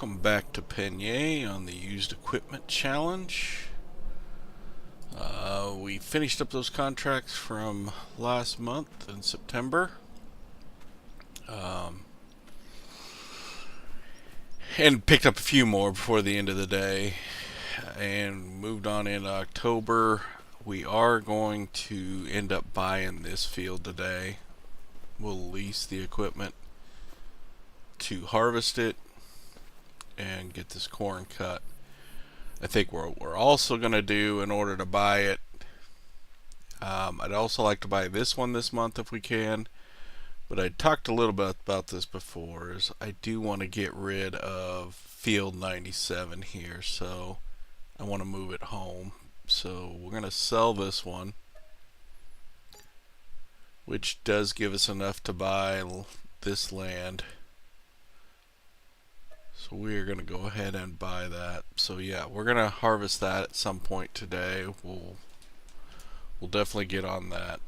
Welcome back to Pallegney on the Used Equipment Challenge. We finished up those contracts from last month in September. And picked up a few more before the end of the day. And moved on into October. We are going to end up buying this field today. We'll lease the equipment to harvest it and get this corn cut. I think what we're also going to do in order to buy it, I'd also like to buy this one this month if we can, but I talked a little bit about this before, is I do want to get rid of field 97 here, so I want to move it home. So we're going to sell this one, which does give us enough to buy this land. So we're going to go ahead and buy that. So yeah, we're going to harvest that at some point today. We'll definitely get on that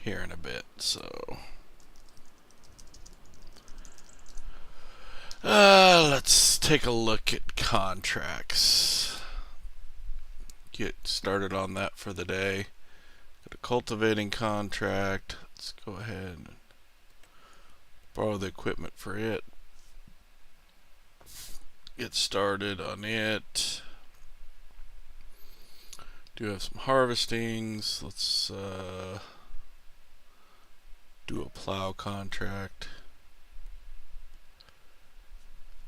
here in a bit. So let's take a look at contracts. Get started on that for the day. Got a cultivating contract. Let's go ahead and borrow the equipment for it. Get started on it. Do have some harvestings. Let's do a plow contract.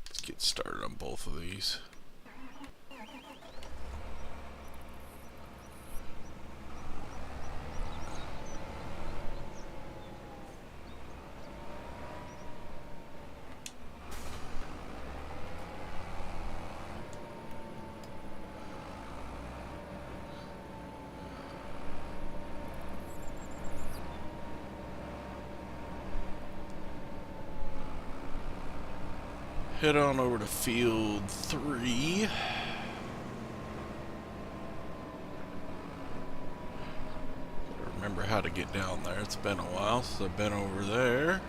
Let's get started on both of these. Head on over to field 3. Gotta remember how to get down there. It's been a while since I've been over there.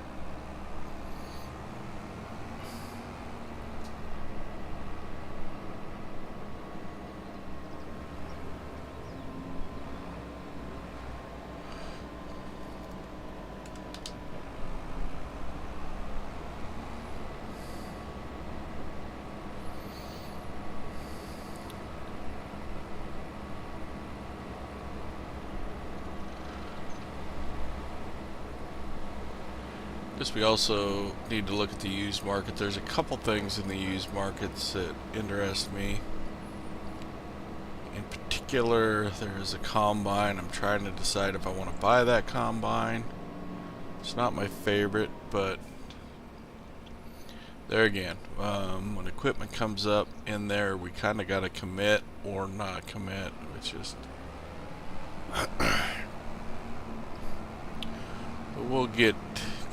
Guess we also need to look at the used market. There's a couple things in the used markets that interest me. In particular, there's a combine. I'm trying to decide if I want to buy that combine. It's not my favorite, but there again, when equipment comes up in there, we kind of got to commit or not commit. It's just but we'll get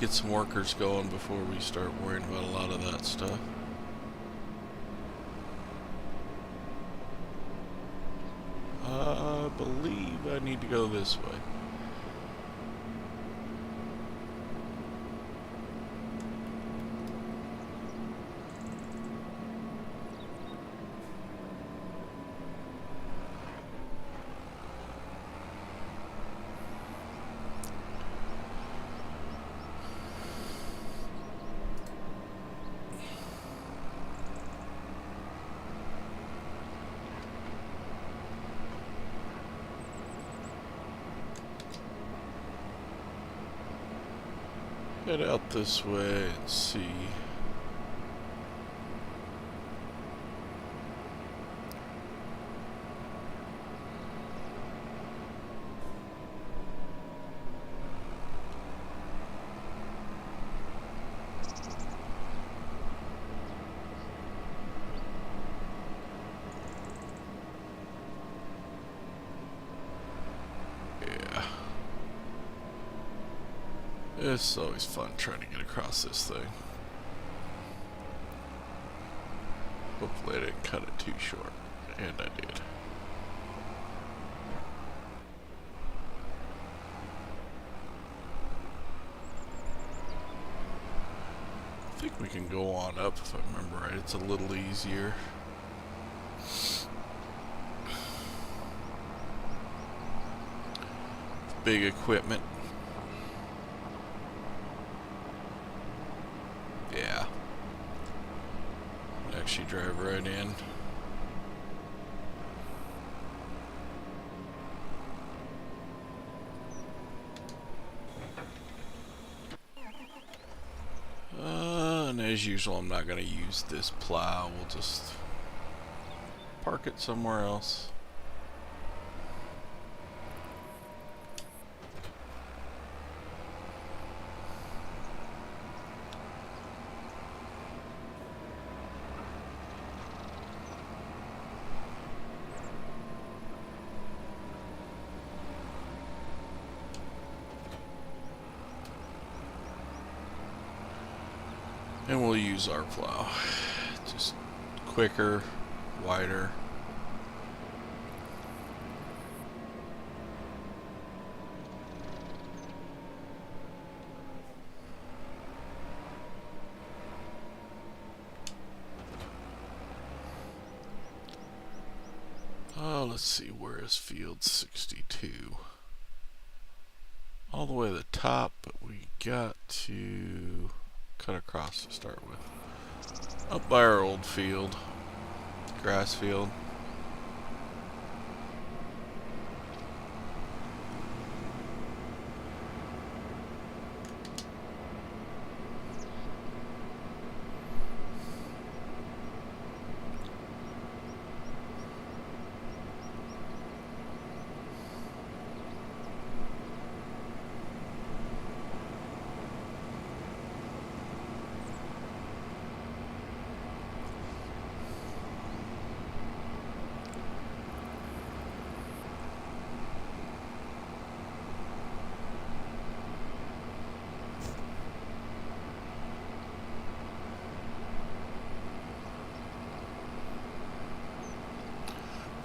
some workers going before we start worrying about a lot of that stuff. I believe I need to go this way. Head out this way and see. It's always fun trying to get across this thing. Hopefully I didn't cut it too short. And I did. We can go on up if I remember right. It's a little easier. Big equipment. Yeah. Actually drive right in. And as usual, I'm not going to use this plow. We'll just park it somewhere else. And we'll use our plow. Just quicker, wider. Let's see, where is field 62? All the way to the top, but we got to cut across to start with. Up by our old field, grass field.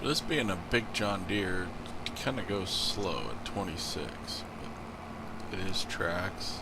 This being a big John Deere, it kind of goes slow at 26, but it is tracks.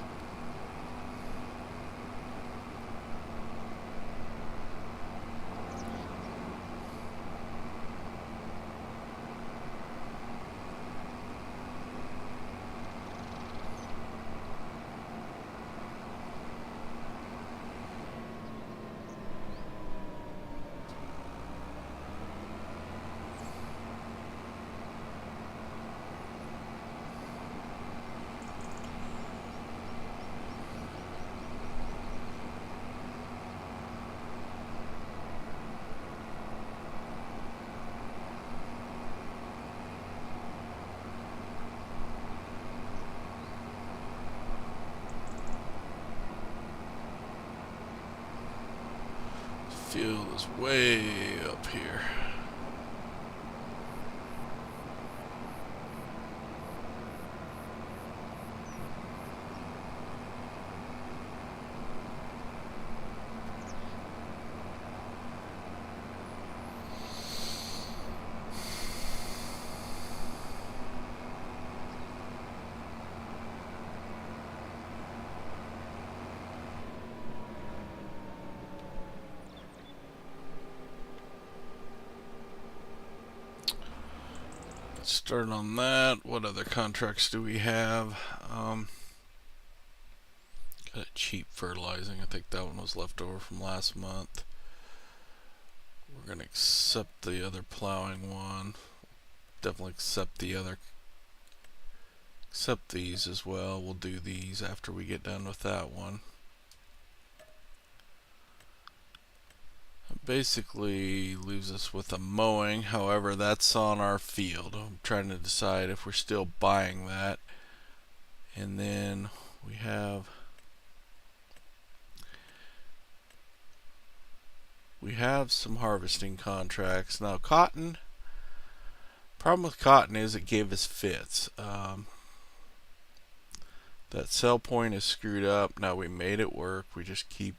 Field is way up here. Starting on that, what other contracts do we have? Got a cheap fertilizing. I think that one was left over from last month. We're gonna accept the other plowing one. Definitely accept the other. Accept these as well. We'll do these after we get done with that one. Basically leaves us with a mowing. However, that's on our field. I'm trying to decide if we're still buying that. And then we have some harvesting contracts. Now cotton, problem with cotton is it gave us fits. That sell point is screwed up. Now we made it work. We just keep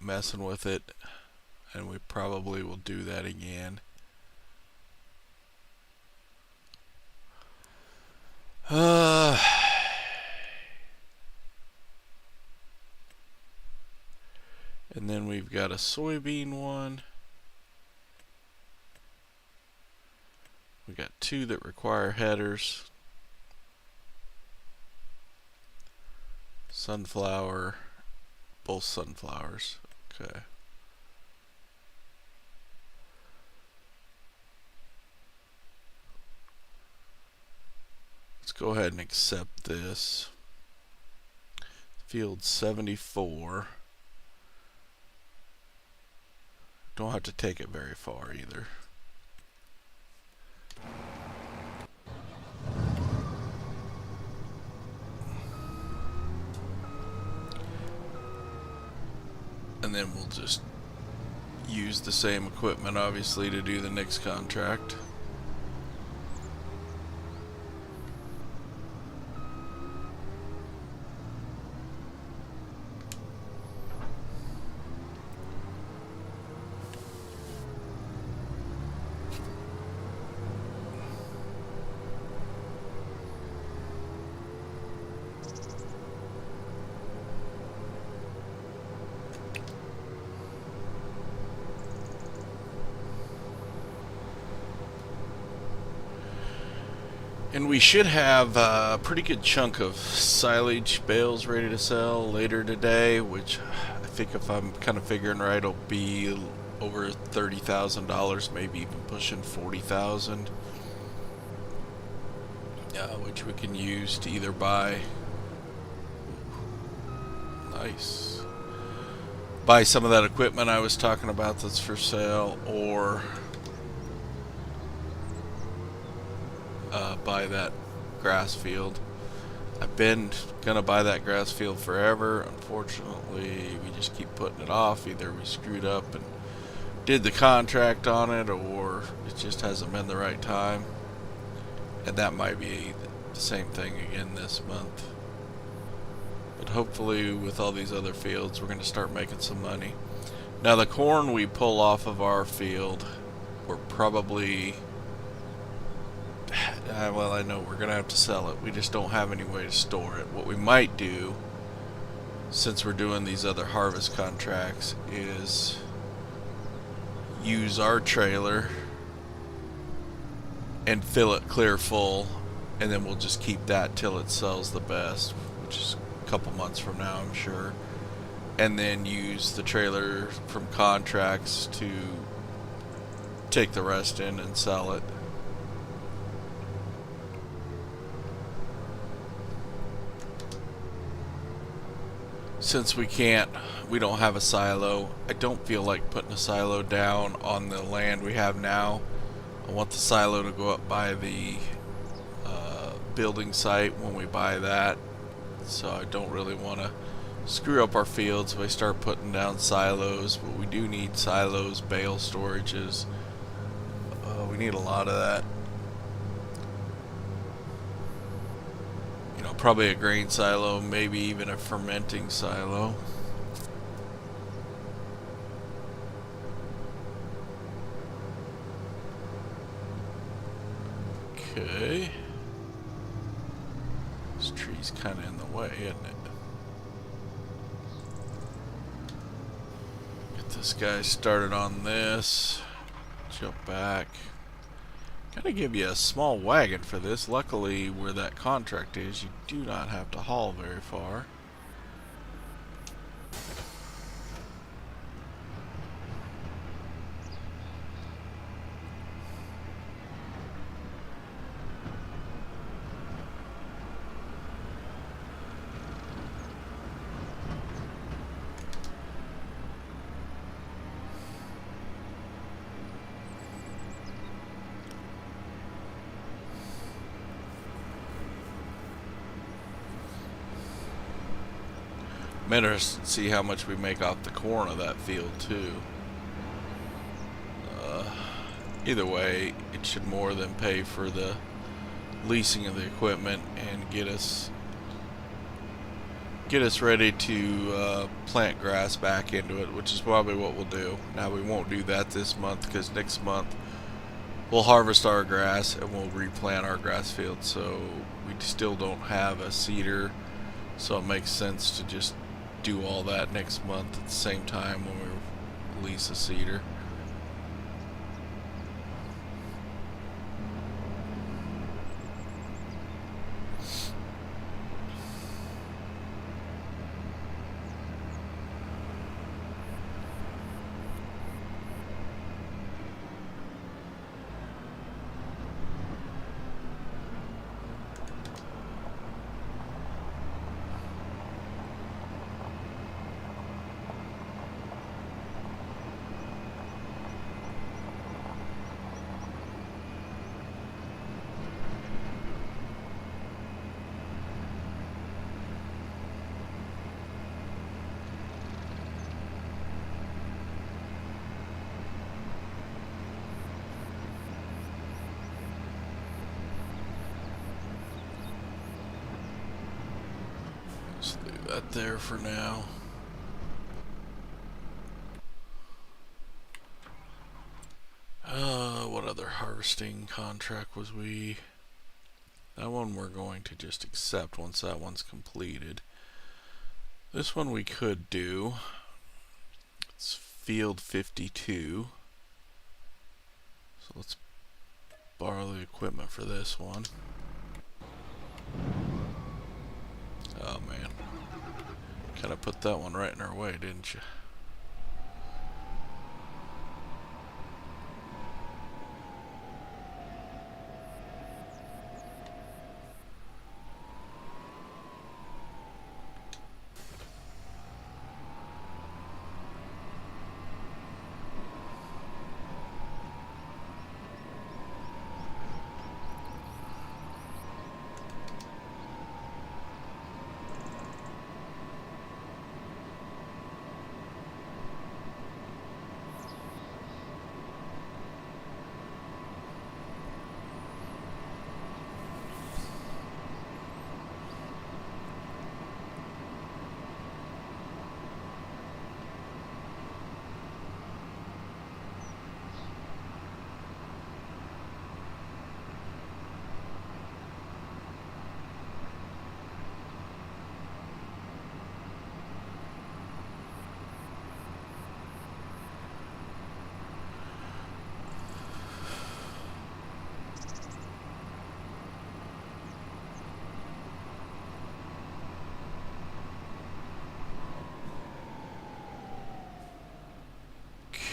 messing with it, and we probably will do that again. got a soybean one. We got 2 that require headers. Sunflower, both sunflowers. Okay. Let's go ahead and accept this. Field 74. Don't have to take it very far either. And then we'll just use the same equipment, obviously, to do the next contract. And we should have a pretty good chunk of silage bales ready to sell later today, which I think, if I'm kind of figuring right, will be over $30,000, maybe even pushing $40,000, which we can use to either buy, buy some of that equipment I was talking about that's for sale, or buy that grass field. I've been gonna buy that grass field forever. Unfortunately, we just keep putting it off. Either we screwed up and did the contract on it, or it just hasn't been the right time. And that might be the same thing again this month. But hopefully with all these other fields, we're going to start making some money. Now the corn we pull off of our field, we're probably, well, I know we're going to have to sell it. We just don't have any way to store it. What we might do, since we're doing these other harvest contracts, is use our trailer and fill it clear full, and then we'll just keep that till it sells the best, which is a couple months from now, I'm sure. And then use the trailer from contracts to take the rest in and sell it. Since we don't have a silo, I don't feel like putting a silo down on the land we have now. I want the silo to go up by the building site when we buy that, so I don't really want to screw up our fields if I start putting down silos. But we do need silos, bale storages. We need a lot of that. You know, probably a grain silo, maybe even a fermenting silo. Okay. This tree's kind of in the way, isn't it? Get this guy started on this. Jump back. Gotta give you a small wagon for this. Luckily, where that contract is, you do not have to haul very far. I'm interested to see how much we make off the corn of that field too. Either way, it should more than pay for the leasing of the equipment and get us ready to plant grass back into it, which is probably what we'll do. Now we won't do that this month because next month we'll harvest our grass and we'll replant our grass field. So we still don't have a seeder, so it makes sense to just do all that next month at the same time when we're lease a seeder. Let's leave that there for now. What other harvesting contract was we? That one we're going to just accept once that one's completed. This one we could do. It's field 52. So let's borrow the equipment for this one. Oh man. Kind of put that one right in our way, didn't you?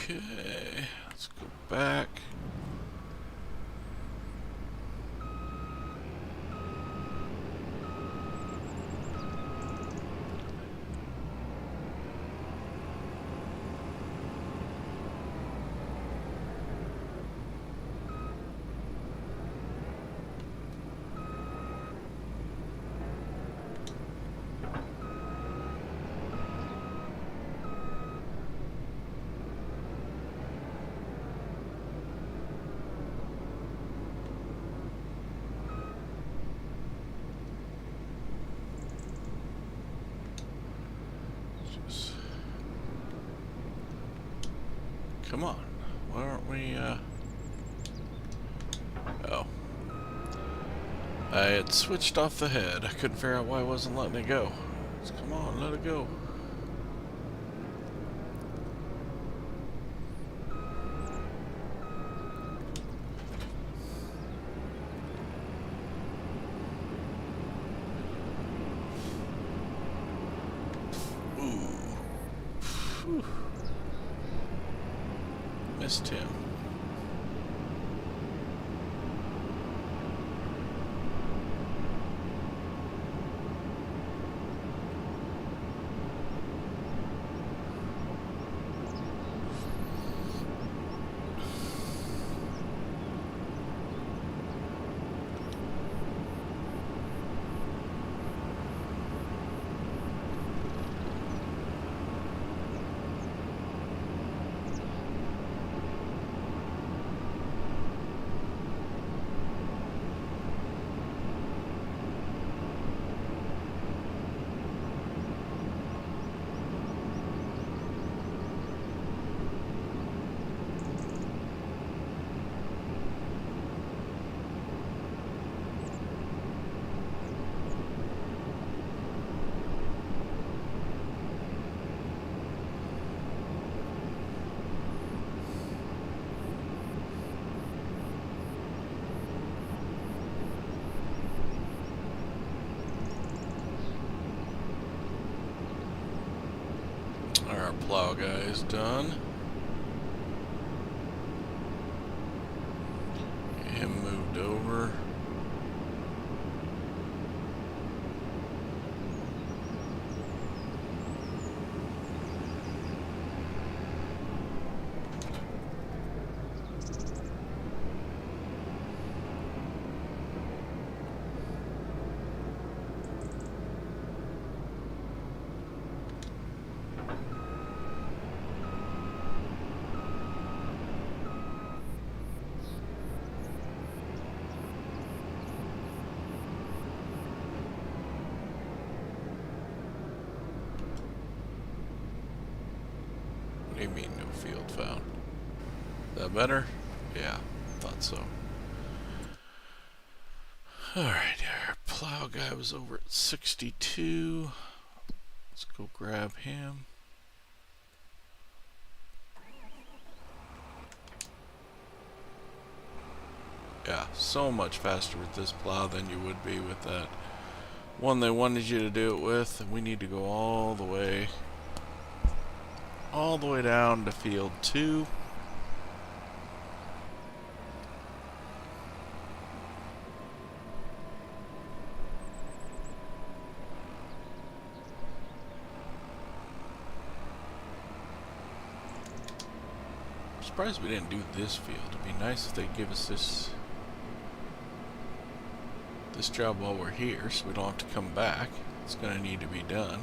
Okay, let's go back. Come on, why aren't we, oh. I had switched off the head. I couldn't figure out why I wasn't letting it go. Just come on, let it go. Ooh. Whew. Missed him. plow guy is done. Get him moved over. What do you mean, no field found? That better? Yeah, thought so. Alright, our plow guy was over at 62. Let's go grab him. Yeah, so much faster with this plow than you would be with that one they wanted you to do it with. And we need to go all the way down to field 2. I'm surprised we didn't do this field. It'd be nice if they'd give us this job while we're here, so we don't have to come back. It's gonna need to be done.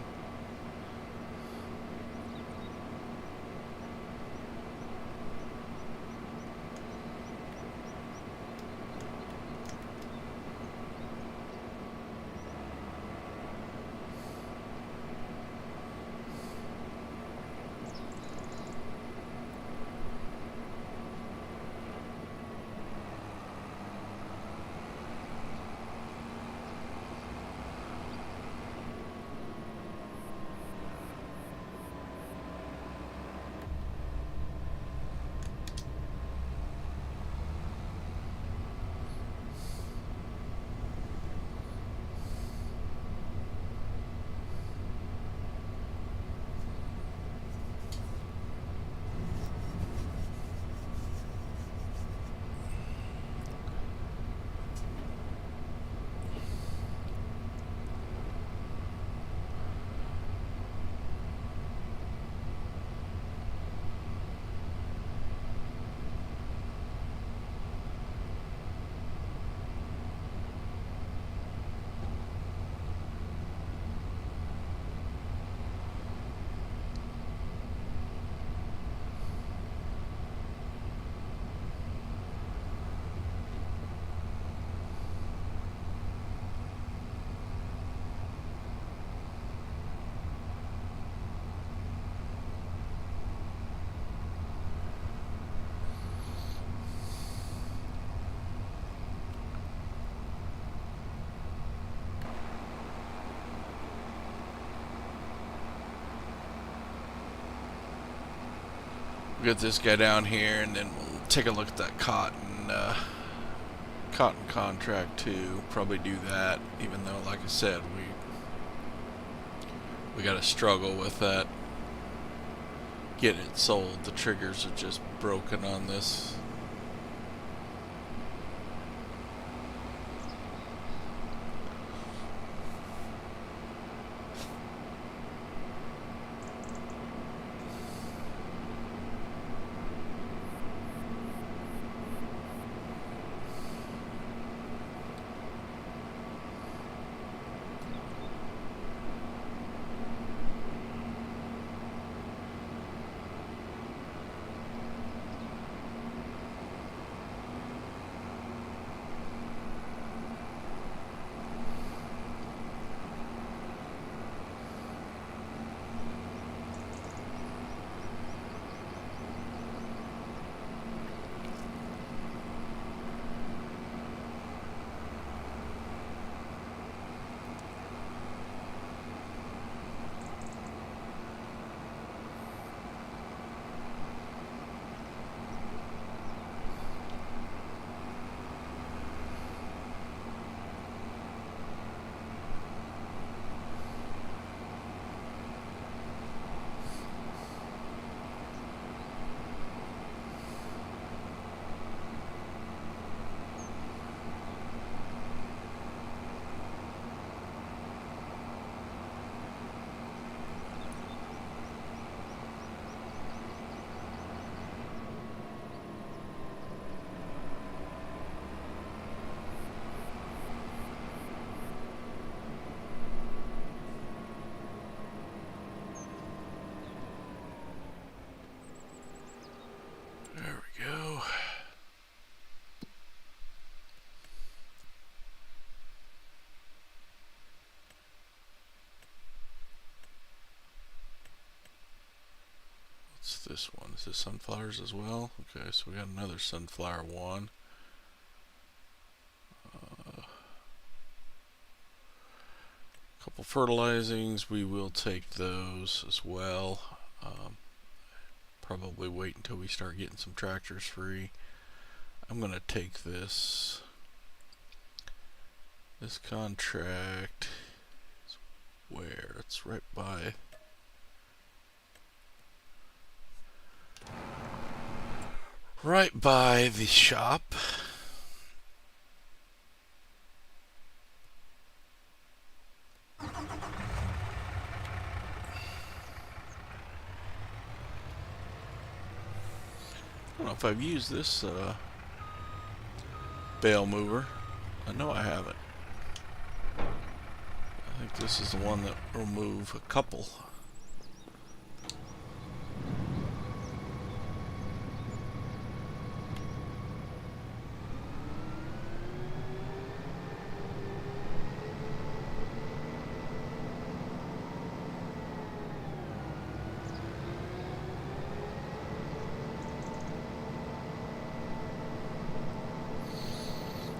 We'll get this guy down here, and then we'll take a look at that cotton contract too. Probably do that, even though, like I said, we got to struggle with that getting it sold. The triggers are just broken on this. What's this one? Is this sunflowers as well? Okay, so we got another sunflower one. Couple fertilizings, we will take those as well. Probably wait until we start getting some tractors free. I'm gonna take this contract. Where? It's right by. Right by the shop. I don't know if I've used this bale mover. I know I haven't. I think this is the one that will move a couple.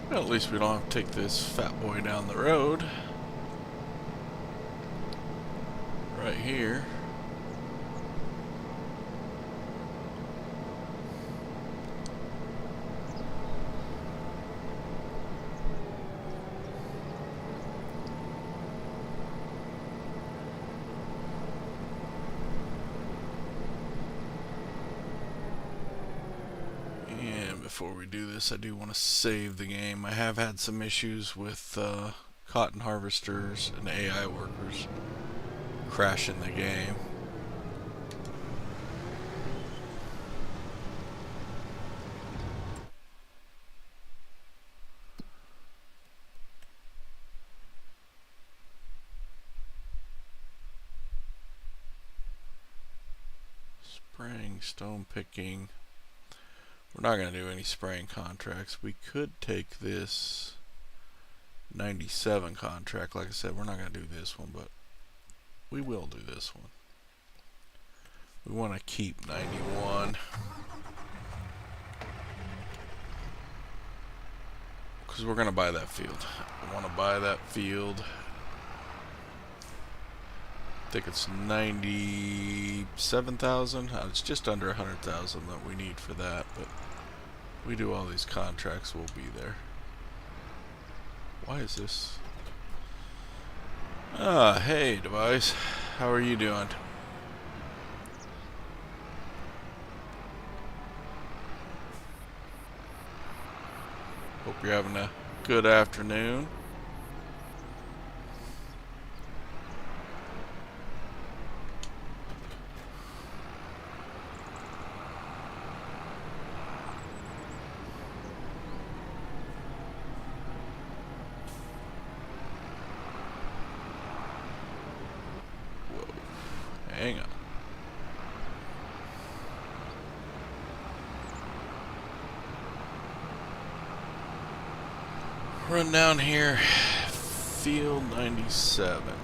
Well, at least we don't have to take this fat boy down the road. Right here. Before we do this, I do want to save the game. I have had some issues with cotton harvesters and AI workers crashing the game. Spraying, stone picking. We're not going to do any spraying contracts. We could take this 97 contract. Like I said, we're not going to do this one, but we will do this one. We want to keep 91. Because we're going to buy that field. We want to buy that field. I think it's 97,000. It's just under 100,000 that we need for that, but we do all these contracts, we'll be there. Why is this? Hey device, how are you doing? Hope you're having a good afternoon. Hang on. Run down here. Field 97. Don't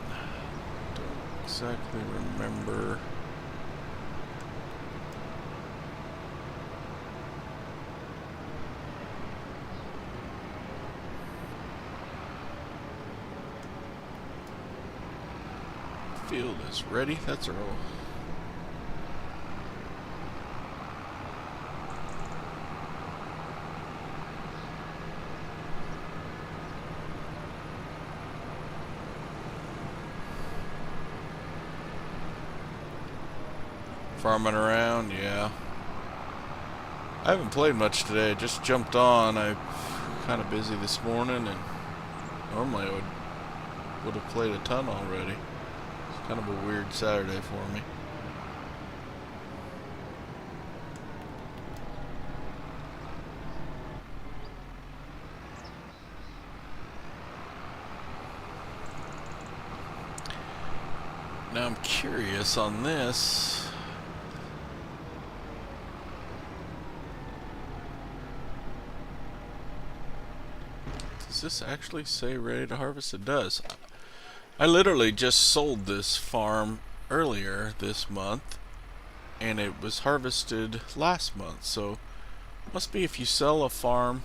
exactly remember. Field is ready. That's a roll. Farming around, yeah. I haven't played much today. Just jumped on. I'm kind of busy this morning, and normally I would have played a ton already. Kind of a weird Saturday for me. Now I'm curious on this. Does this actually say ready to harvest? It does. I literally just sold this farm earlier this month, and it was harvested last month. So must be if you sell a farm,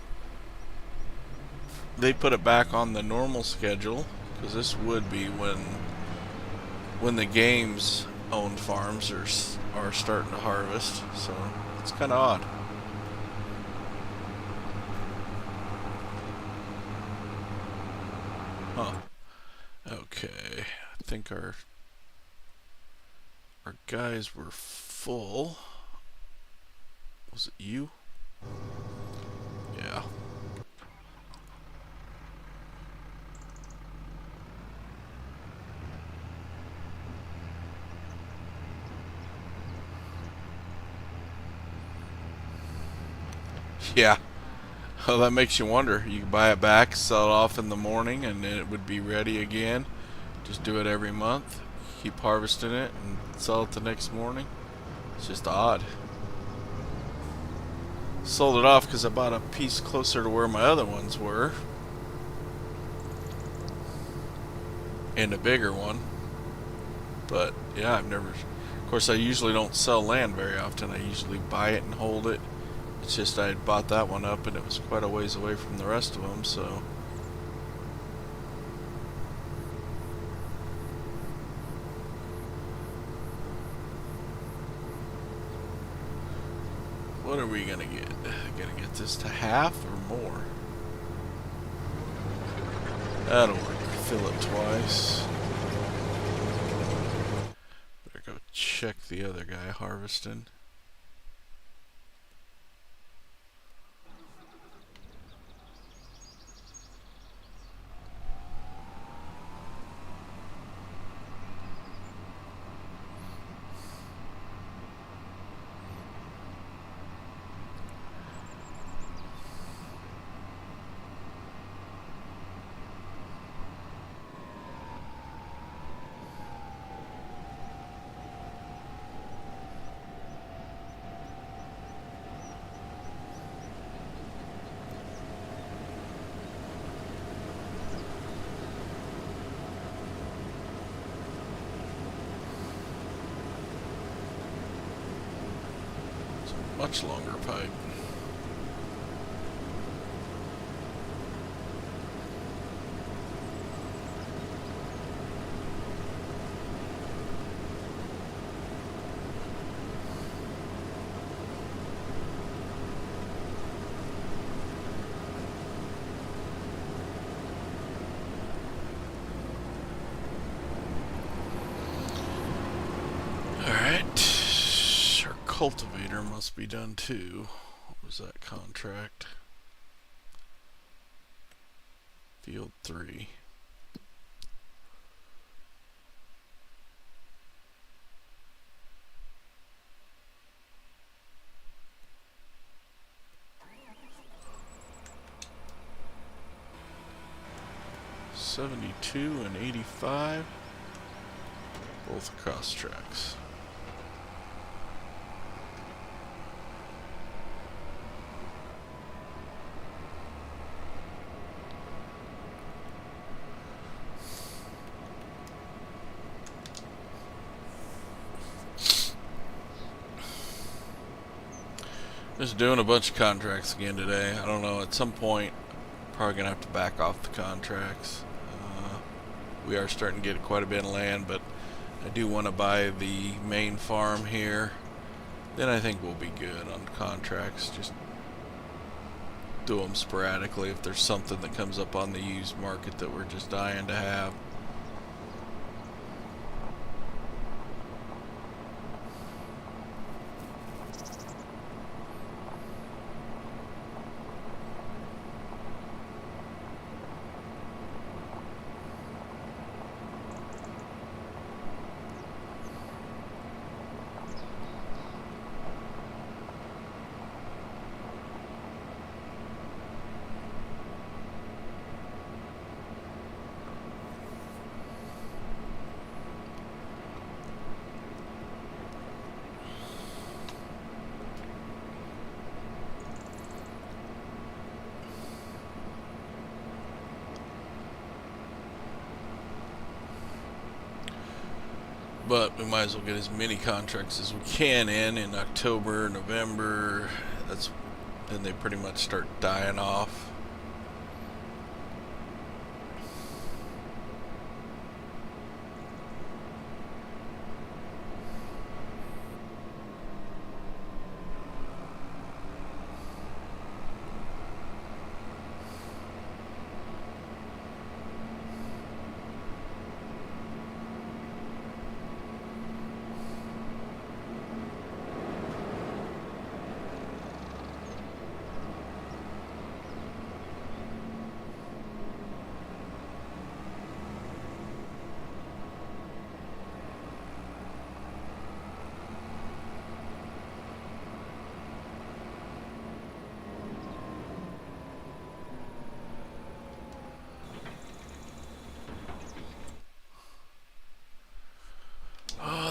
they put it back on the normal schedule, because this would be when the games owned farms are starting to harvest. So it's kind of odd. Huh. Okay. I think our guys were full. Was it you? Yeah. Yeah. Well, that makes you wonder. You can buy it back, sell it off in the morning, and then it would be ready again. Just do it every month. Keep harvesting it and sell it the next morning. It's just odd. Sold it off because I bought a piece closer to where my other ones were. And a bigger one. But yeah, I've never... Of course, I usually don't sell land very often. I usually buy it and hold it. It's just I had bought that one up and it was quite a ways away from the rest of them, so... What are we gonna get? Gonna get this to half or more? That'll work. Fill it twice. Better go check the other guy harvesting. Much longer pipe. Cultivator must be done too. What was that contract? Field 3. $72 and $85, both cross tracks. Just doing a bunch of contracts again today. I don't know, at some point probably gonna have to back off the contracts. We are starting to get quite a bit of land, but I do want to buy the main farm here. Then I think we'll be good on contracts. Just do them sporadically if there's something that comes up on the used market that we're just dying to have. But we might as well get as many contracts as we can in October, November. That's then they pretty much start dying off.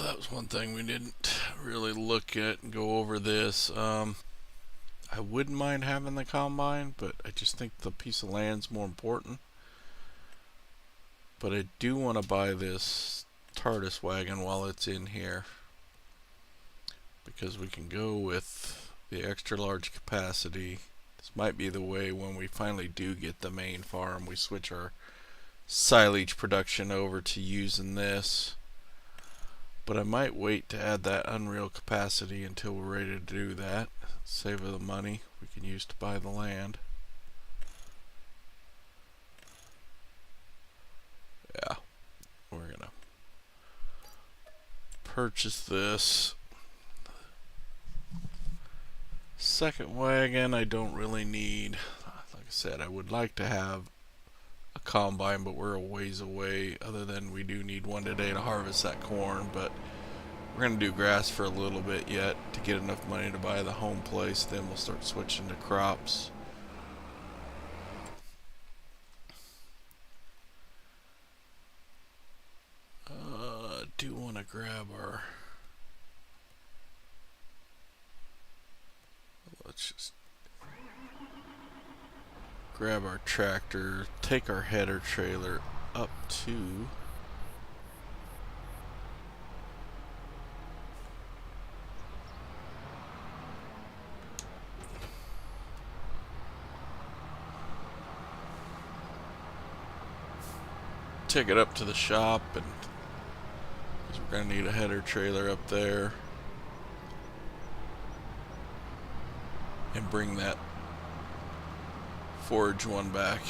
That was one thing we didn't really look at and go over this. I wouldn't mind having the combine, but I just think the piece of land's more important. But I do want to buy this TARDIS wagon while it's in here, because we can go with the extra large capacity. This might be the way when we finally do get the main farm, we switch our silage production over to using this. But I might wait to add that unreal capacity until we're ready to do that. Save the money we can use to buy the land. Yeah, we're gonna purchase this. Second wagon I don't really need. Like I said, I would like to have a combine, but we're a ways away, other than we do need one today to harvest that corn. But we're going to do grass for a little bit yet to get enough money to buy the home place. Then we'll start switching to crops. I do want to grab our... Let's just grab our tractor, take our header trailer up to take it up to the shop, and because we're going to need a header trailer up there, and bring that forage one back.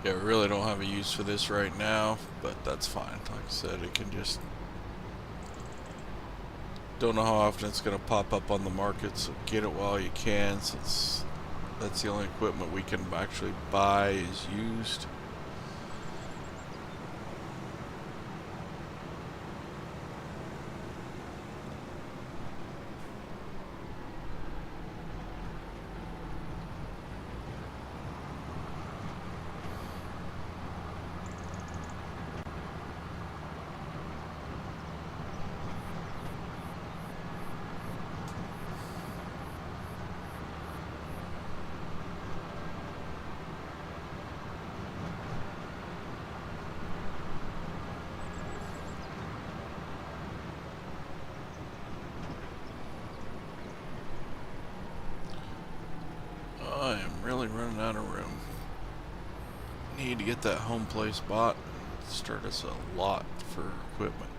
Yeah, we really don't have a use for this right now, but that's fine. Like I said, it can just... Don't know how often it's going to pop up on the market, so get it while you can, since that's the only equipment we can actually buy is used. running out of room. Need to get that home place bought. Start us a lot for equipment.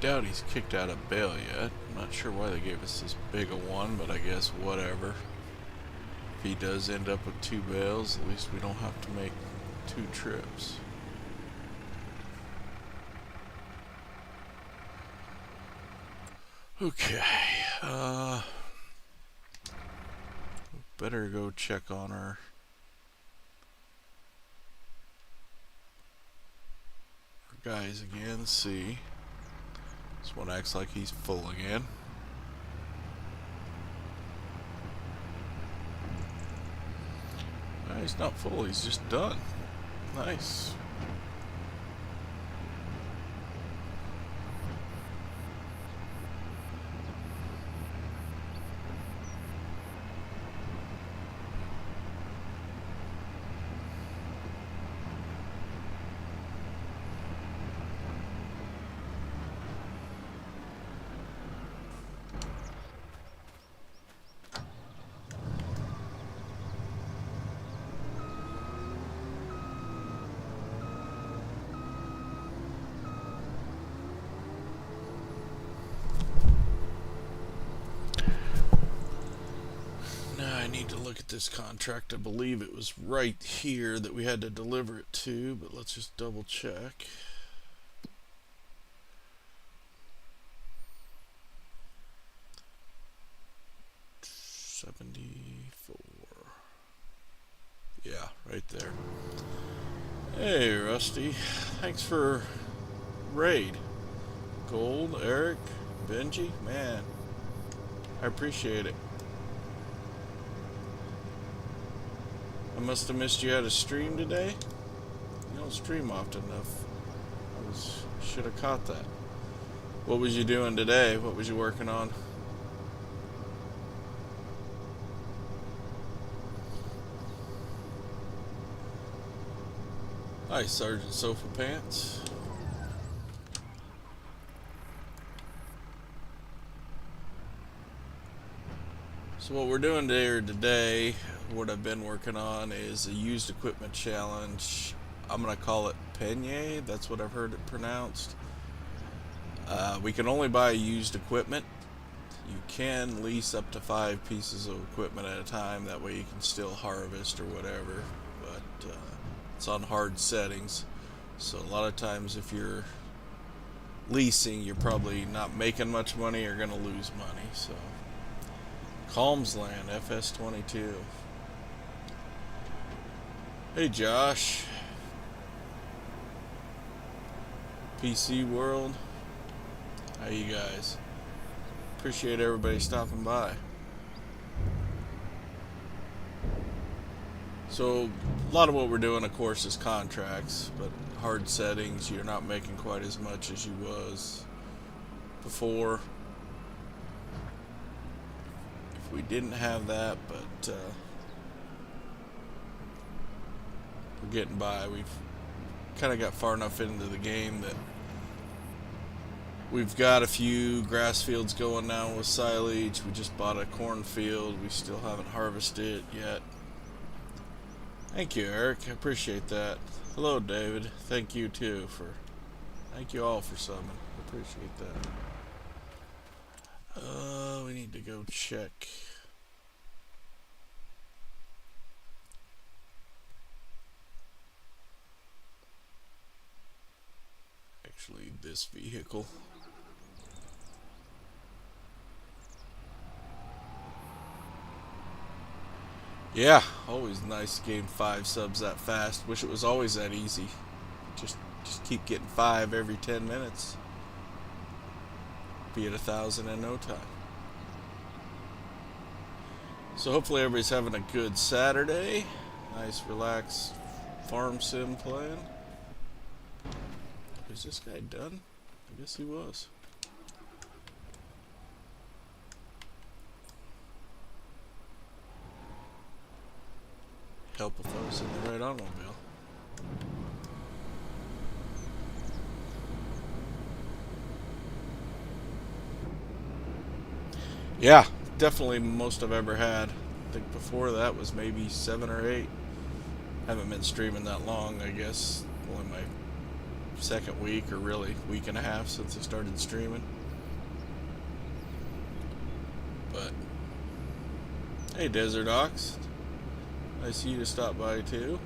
Doubt he's kicked out of bail yet. I'm not sure why they gave us this big a one, but I guess whatever. If he does end up with 2 bails, at least we don't have to make 2 trips. Okay, better go check on our guys again, see. This one acts like he's full again. No, he's not full, he's just done. Nice. Need to look at this contract. I believe it was right here that we had to deliver it to, but let's just double check. $74. Yeah, right there. Hey, Rusty. Thanks for raid. Gold, Eric, Benji, man. I appreciate it. I must have missed you at a stream today. You don't stream often enough. Should have caught that. What was you doing today? What was you working on? Hi, Sergeant Sofa Pants. So what we're doing today, what I've been working on is a used equipment challenge. I'm gonna call it Pallegney. That's what I've heard it pronounced. We can only buy used equipment. You can lease up to 5 pieces of equipment at a time. That way you can still harvest or whatever. But it's on hard settings. So a lot of times if you're leasing, you're probably not making much money or gonna lose money. So Calmsland, FS22. Hey Josh. PC World. How you guys? Appreciate everybody stopping by. So a lot of what we're doing, of course, is contracts, but hard settings, you're not making quite as much as you was before. If we didn't have that, but we're getting by. We've kind of got far enough into the game that we've got a few grass fields going now with silage. We just bought a cornfield. We still haven't harvested it yet. Thank you, Eric. I appreciate that. Hello, David. Thank you too thank you all for subbing. I appreciate that. We need to go check. Actually, this vehicle. Yeah, always nice game 5 subs that fast. Wish it was always that easy. Just keep getting 5 every 10 minutes. Be at 1,000 in no time. So hopefully everybody's having a good Saturday. Nice relaxed farm sim playing. Is this guy done? I guess he was. Help if I was in the right automobile. Yeah, definitely most I've ever had. I think before that was maybe 7 or 8. Haven't been streaming that long, I guess. Only my second week, or really week and a half since I started streaming. But hey, Desert Ox. Nice of you to stop by too.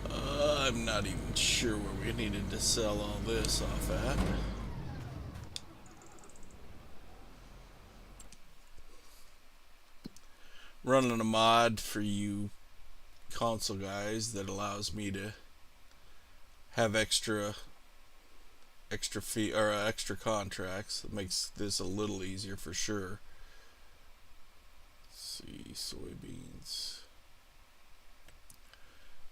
I'm not even sure where we needed to sell all this off at. Running a mod for you console guys that allows me to have extra fee or extra contracts. That makes this a little easier for sure. See, soybeans.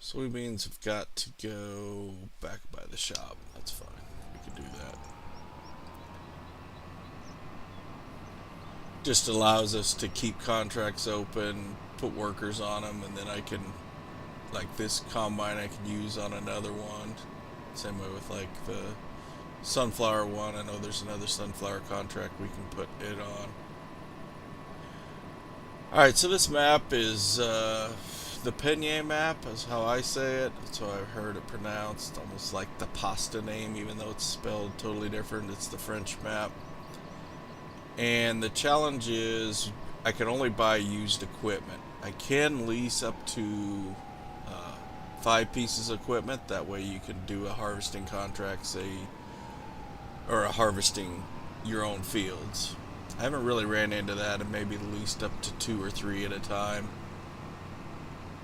Soybeans have got to go back by the shop. That's fine. We can do that. Just allows us to keep contracts open, put workers on them, and then I can, like this combine I can use on another one. Same way with like the sunflower one. I know there's another sunflower contract we can put it on. Alright, so this map is the Pallegney map, is how I say it. That's how I've heard it pronounced. Almost like the pasta name, even though it's spelled totally different. It's the French map. And the challenge is I can only buy used equipment. I can lease up to 5 pieces of equipment. That way you can do a harvesting contract, say, or a harvesting your own fields. I haven't really ran into that, and maybe leased up to 2 or 3 at a time.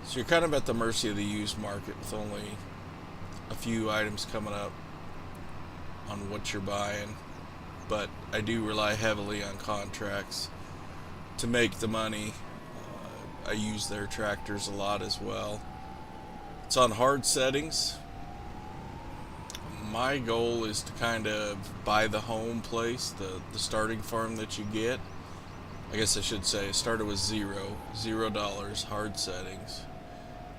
So you're kind of at the mercy of the used market with only a few items coming up on what you're buying. But I do rely heavily on contracts to make the money. I use their tractors a lot as well. It's on hard settings. My goal is to kind of buy the home place, the starting farm that you get. I guess I should say, I started with $0, hard settings.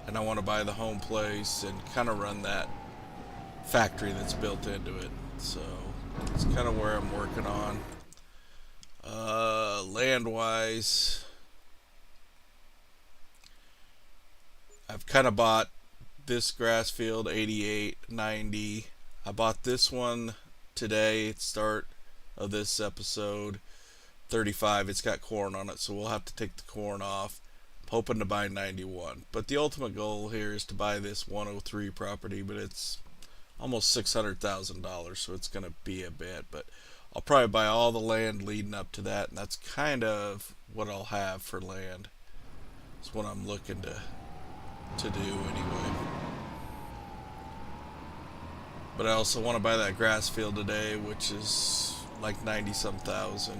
And I want to buy the home place and kind of run that factory that's built into it. So it's kind of where I'm working on. Land-wise, I've kind of bought this grass field, 88, 90. I bought this one today at the start of this episode, 35. It's got corn on it, so we'll have to take the corn off. I'm hoping to buy 91. But the ultimate goal here is to buy this 103 property, but it's almost $600,000, so it's going to be a bit. But I'll probably buy all the land leading up to that, and that's kind of what I'll have for land. It's what I'm looking to do anyway. But I also want to buy that grass field today, which is like 90-some thousand.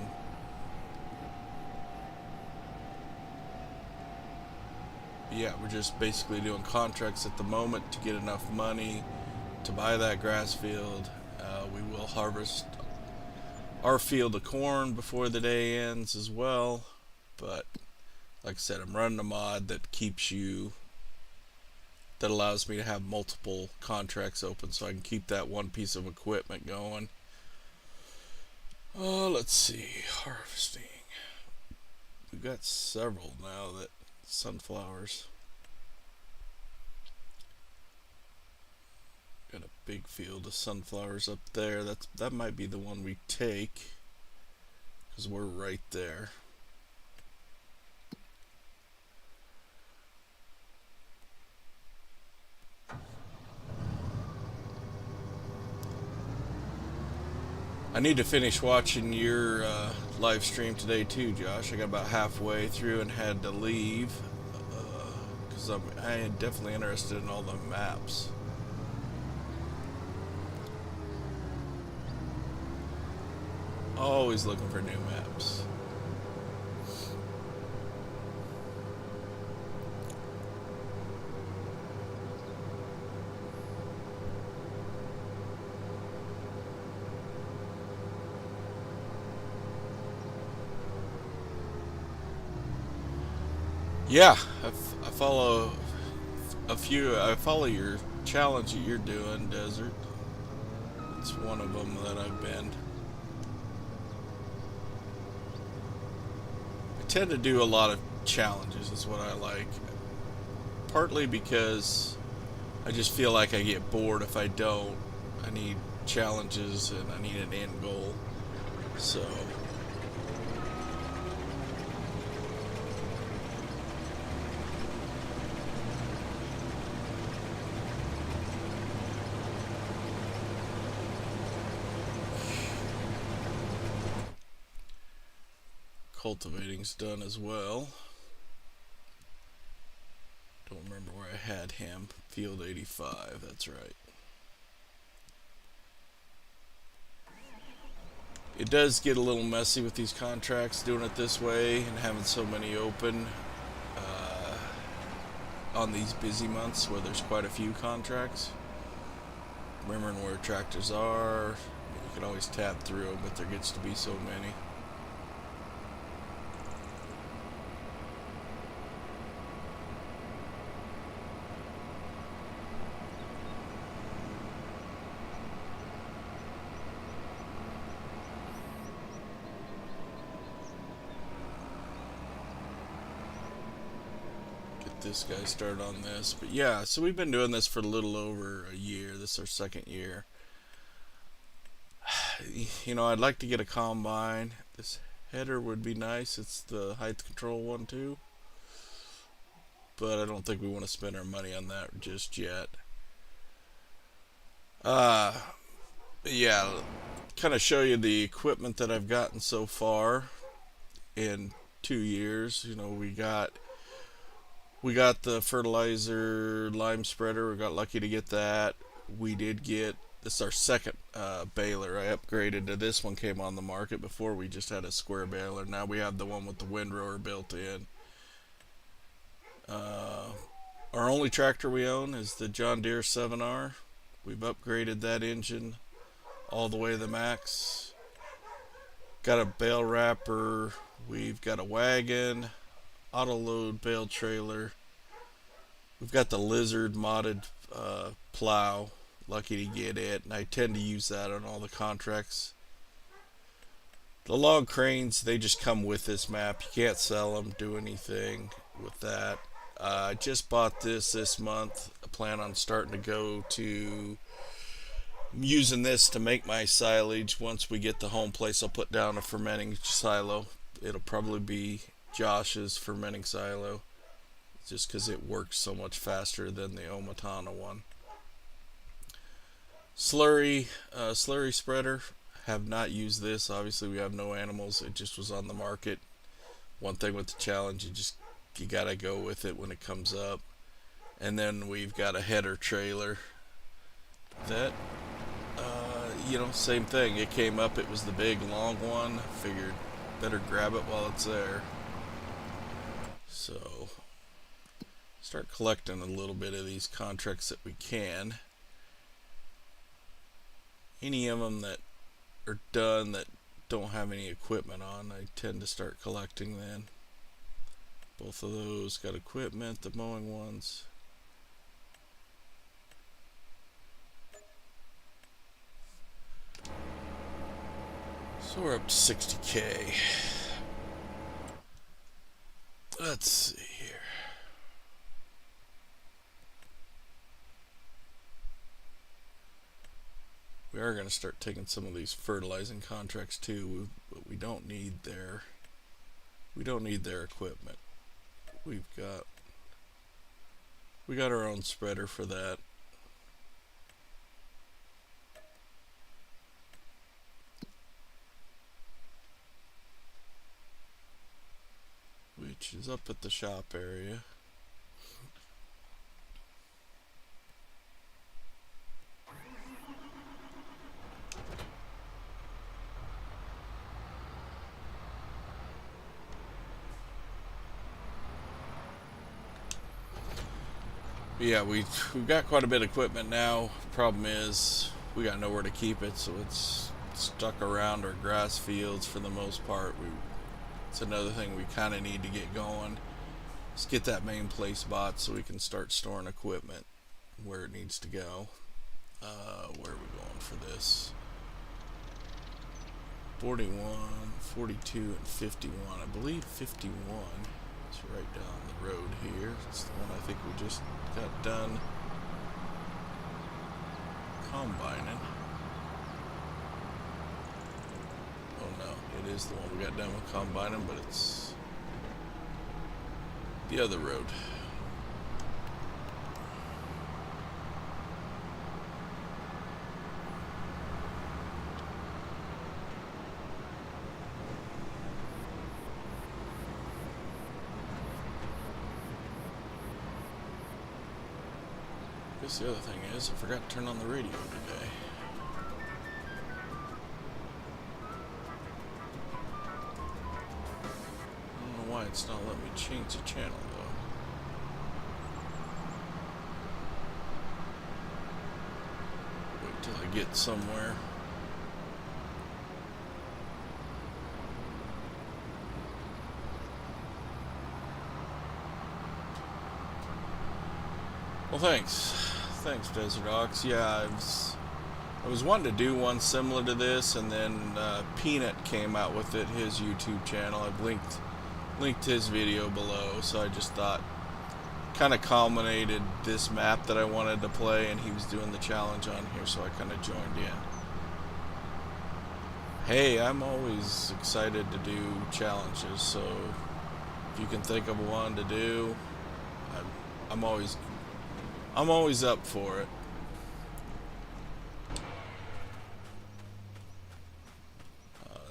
Yeah, we're just basically doing contracts at the moment to get enough money to buy that grass field. We will harvest our field of corn before the day ends as well. But like I said, I'm running a mod that allows me to have multiple contracts open so I can keep that one piece of equipment going. Let's see, harvesting. We've got several now that sunflowers. Got a big field of sunflowers up there. That might be the one we take because we're right there. I need to finish watching your live stream today too, Josh. I got about halfway through and had to leave because I am definitely interested in all the maps. Always looking for new maps. Yeah, I follow a few. I follow your challenge that you're doing, Desert. It's one of them that I've been. I tend to do a lot of challenges. Is what I like. Partly because I just feel like I get bored if I don't. I need challenges and I need an end goal. So. Cultivating's done as well. Don't remember where I had him. Field 85, that's right. It does get a little messy with these contracts doing it this way and having so many open on these busy months where there's quite a few contracts. Remembering where tractors are, you can always tab through them, but there gets to be so many. This guy started on this, but yeah, so we've been doing this for a little over a year. This is our second year. You know, I'd like to get a combine. This header would be nice. It's the height control one too, but I don't think we want to spend our money on that just yet. Yeah, kind of show you the equipment that I've gotten so far in 2 years. You know, we got the fertilizer lime spreader. We got lucky to get that. We did get, this is our second baler. I upgraded to this one, came on the market. Before we just had a square baler. Now we have the one with the windrower built in. Our only tractor we own is the John Deere 7R. We've upgraded that engine all the way to the max. Got a bale wrapper. We've got a wagon. Auto load bale trailer. We've got the Lizard modded plow. Lucky to get it, and I tend to use that on all the contracts. The log cranes, they just come with this map. You can't sell them, do anything with that. I just bought this month. I plan on starting to go to using this to make my silage. Once we get the home place, I'll put down a fermenting silo. It'll probably be Josh's fermenting silo, just because it works so much faster than the Omatana one. Slurry spreader. Have not used this. Obviously, we have no animals. It just was on the market. One thing with the challenge, you gotta go with it when it comes up. And then we've got a header trailer. That, same thing. It came up. It was the big long one. Figured better grab it while it's there. So, start collecting a little bit of these contracts that we can. Any of them that are done that don't have any equipment on, I tend to start collecting then. Both of those got equipment, the mowing ones. So we're up to 60K. Let's see here. We are going to start taking some of these fertilizing contracts too, but we don't need their equipment. We got our own spreader for that. Which is up at the shop area. But yeah, we've got quite a bit of equipment now. Problem is, we got nowhere to keep it, so it's stuck around our grass fields for the most part. It's another thing we kind of need to get going. Let's get that main place bought so we can start storing equipment where it needs to go. Where are we going for this? 41, 42, and 51. I believe 51 is right down the road here. It's the one I think we just got done combining. Oh no, it is the one we got done with combining, but it's the other road. I guess the other thing is, I forgot to turn on the radio today. I don't know why it's not letting me change the channel though. Wait till I get somewhere. Well, thanks Desert Ox. Yeah, I was wanting to do one similar to this, and then Peanut came out with it, his YouTube channel. I've linked his video below, so I just thought, kind of culminated this map that I wanted to play, and he was doing the challenge on here, so I kind of joined in. Hey, I'm always excited to do challenges, so if you can think of one to do, I'm always up for it.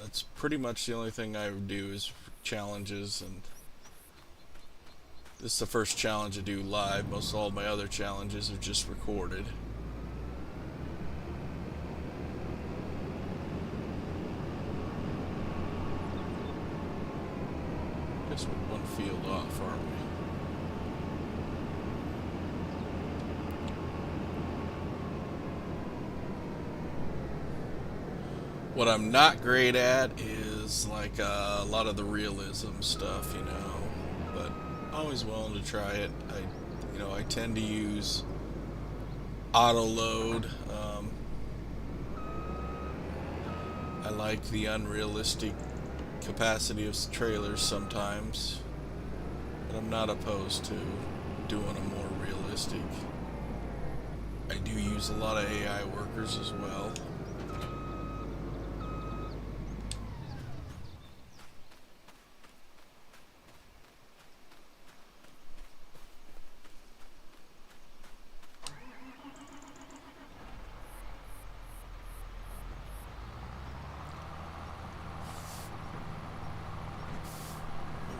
That's pretty much the only thing I do is challenges, and this is the first challenge I do live. Most all of my other challenges are just recorded. Guess we're one field off, aren't we? What I'm not great at is like a lot of the realism stuff, you know, but always willing to try it. I tend to use auto load. I like the unrealistic capacity of trailers sometimes, but I'm not opposed to doing a more realistic. I do use a lot of AI workers as well.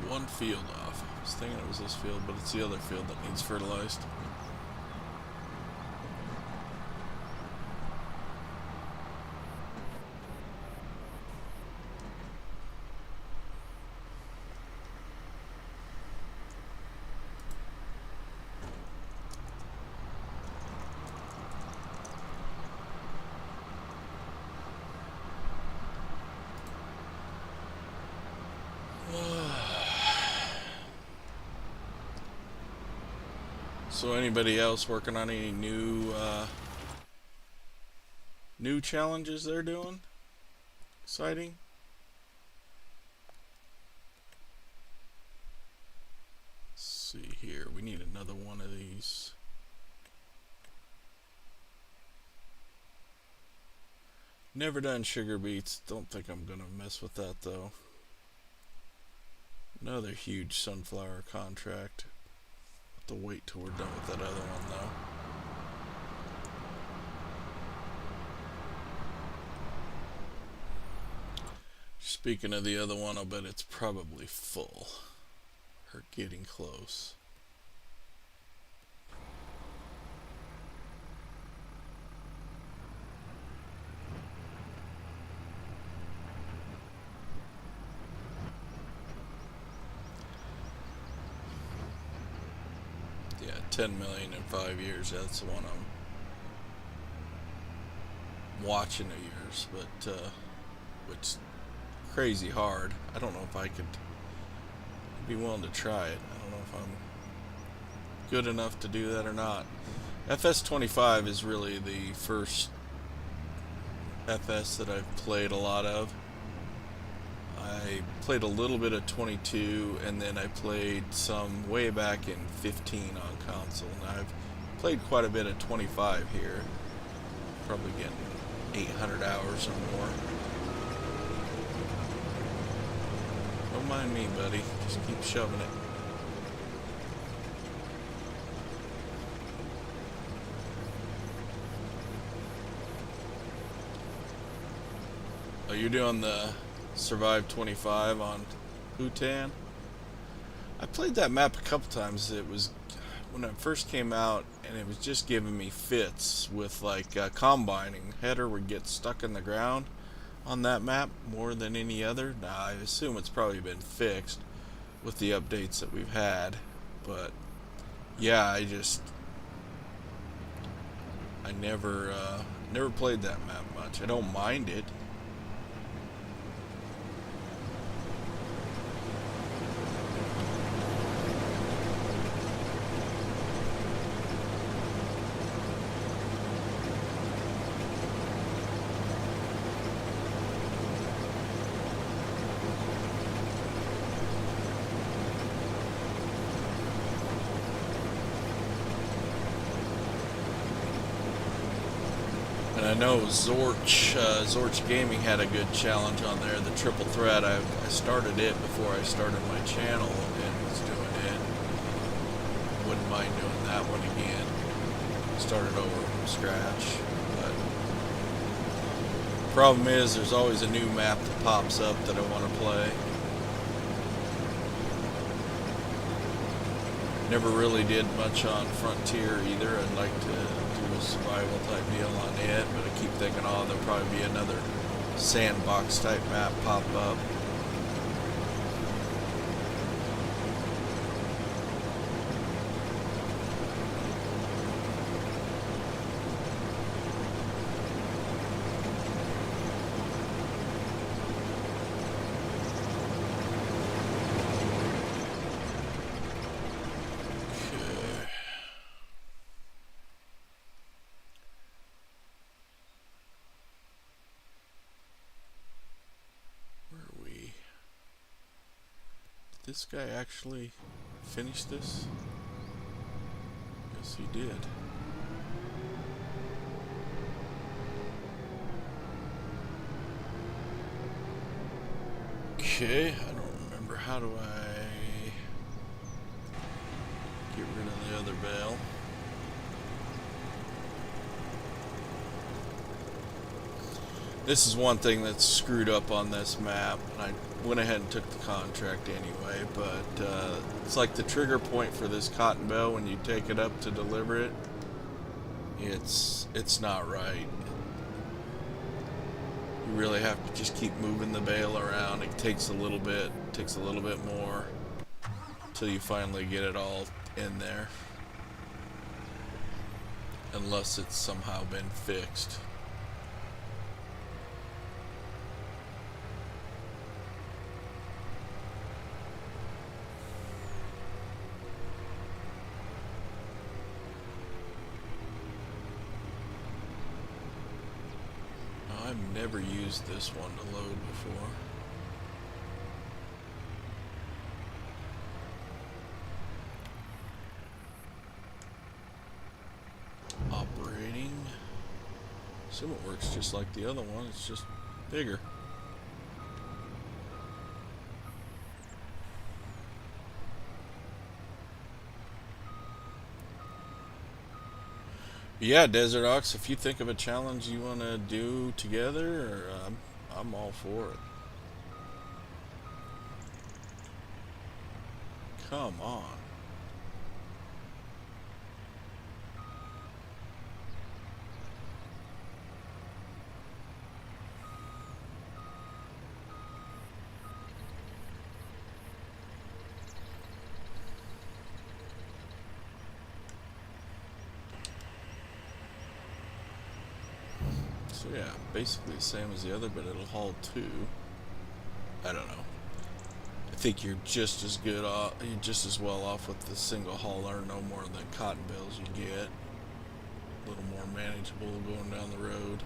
One field off. I was thinking it was this field, but it's the other field that needs fertilized. So anybody else working on any new challenges they're doing? Exciting? Let's see here. We need another one of these. Never done sugar beets. Don't think I'm gonna mess with that though. Another huge sunflower contract. Have to wait till we're done with that other one though. Speaking of the other one, I'll bet it's probably full. Or getting close. Yeah, 10 million in 5 years. That's the one I'm watching of yours, but which crazy hard. I don't know if I could be willing to try it. I don't know if I'm good enough to do that or not. FS25 is really the first FS that I've played a lot of. I played a little bit of 22, and then I played some way back in 15 on console, and I've played quite a bit of 25 here. Probably getting 800 hours or more. Don't mind me, buddy. Just keep shoving it. Oh, you're doing the Survive 25 on Bhutan? I played that map a couple times. It was when it first came out, and it was just giving me fits with like combining. Header would get stuck in the ground on that map more than any other. Now I assume it's probably been fixed with the updates that we've had, but yeah, I never played that map much. I don't mind it. And I know Zorch Gaming had a good challenge on there, the triple threat. I started it before I started my channel and was doing it. Wouldn't mind doing that one again. Started over from scratch. But the problem is there's always a new map that pops up that I want to play. Never really did much on Frontier either. I'd like to do a survival type deal on it, but I keep thinking, oh, there'll probably be another sandbox type map pop up. This guy actually finish this? Yes, he did. Okay, I don't remember. How do I get rid of the other bale? This is one thing that's screwed up on this map, and I went ahead and took the contract anyway, but it's like the trigger point for this cotton bale when you take it up to deliver it. It's not right. You really have to just keep moving the bale around. It takes a little bit more until you finally get it all in there. Unless it's somehow been fixed. never used this one to load before. Operating. Assume it works just like the other one, it's just bigger. Yeah, Desert Ox, if you think of a challenge you want to do together, I'm all for it. Come on. So yeah, basically the same as the other, but it'll haul two. I don't know. I think you're just as good off, you're just as well off with the single hauler. No more of the cotton bales you get. A little more manageable going down the road.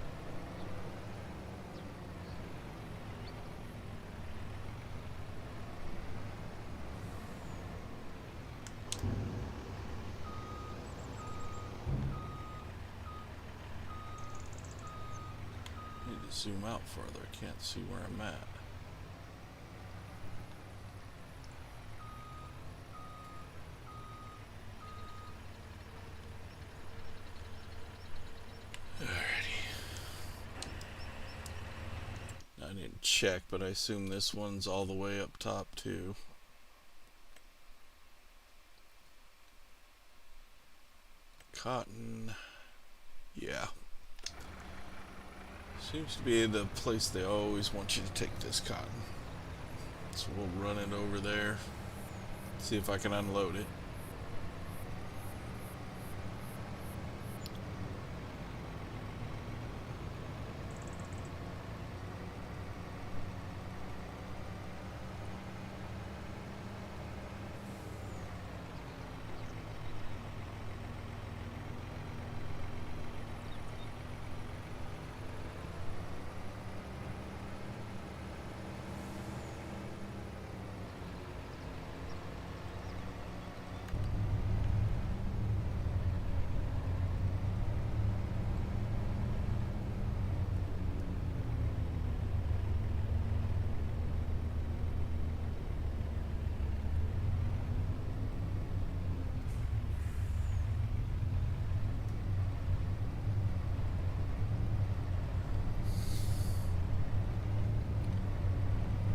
Need to zoom out further. I can't see where I'm at. I didn't check, but I assume this one's all the way up top too. Cotton. Yeah. Seems to be the place they always want you to take this cotton. So we'll run it over there. See if I can unload it.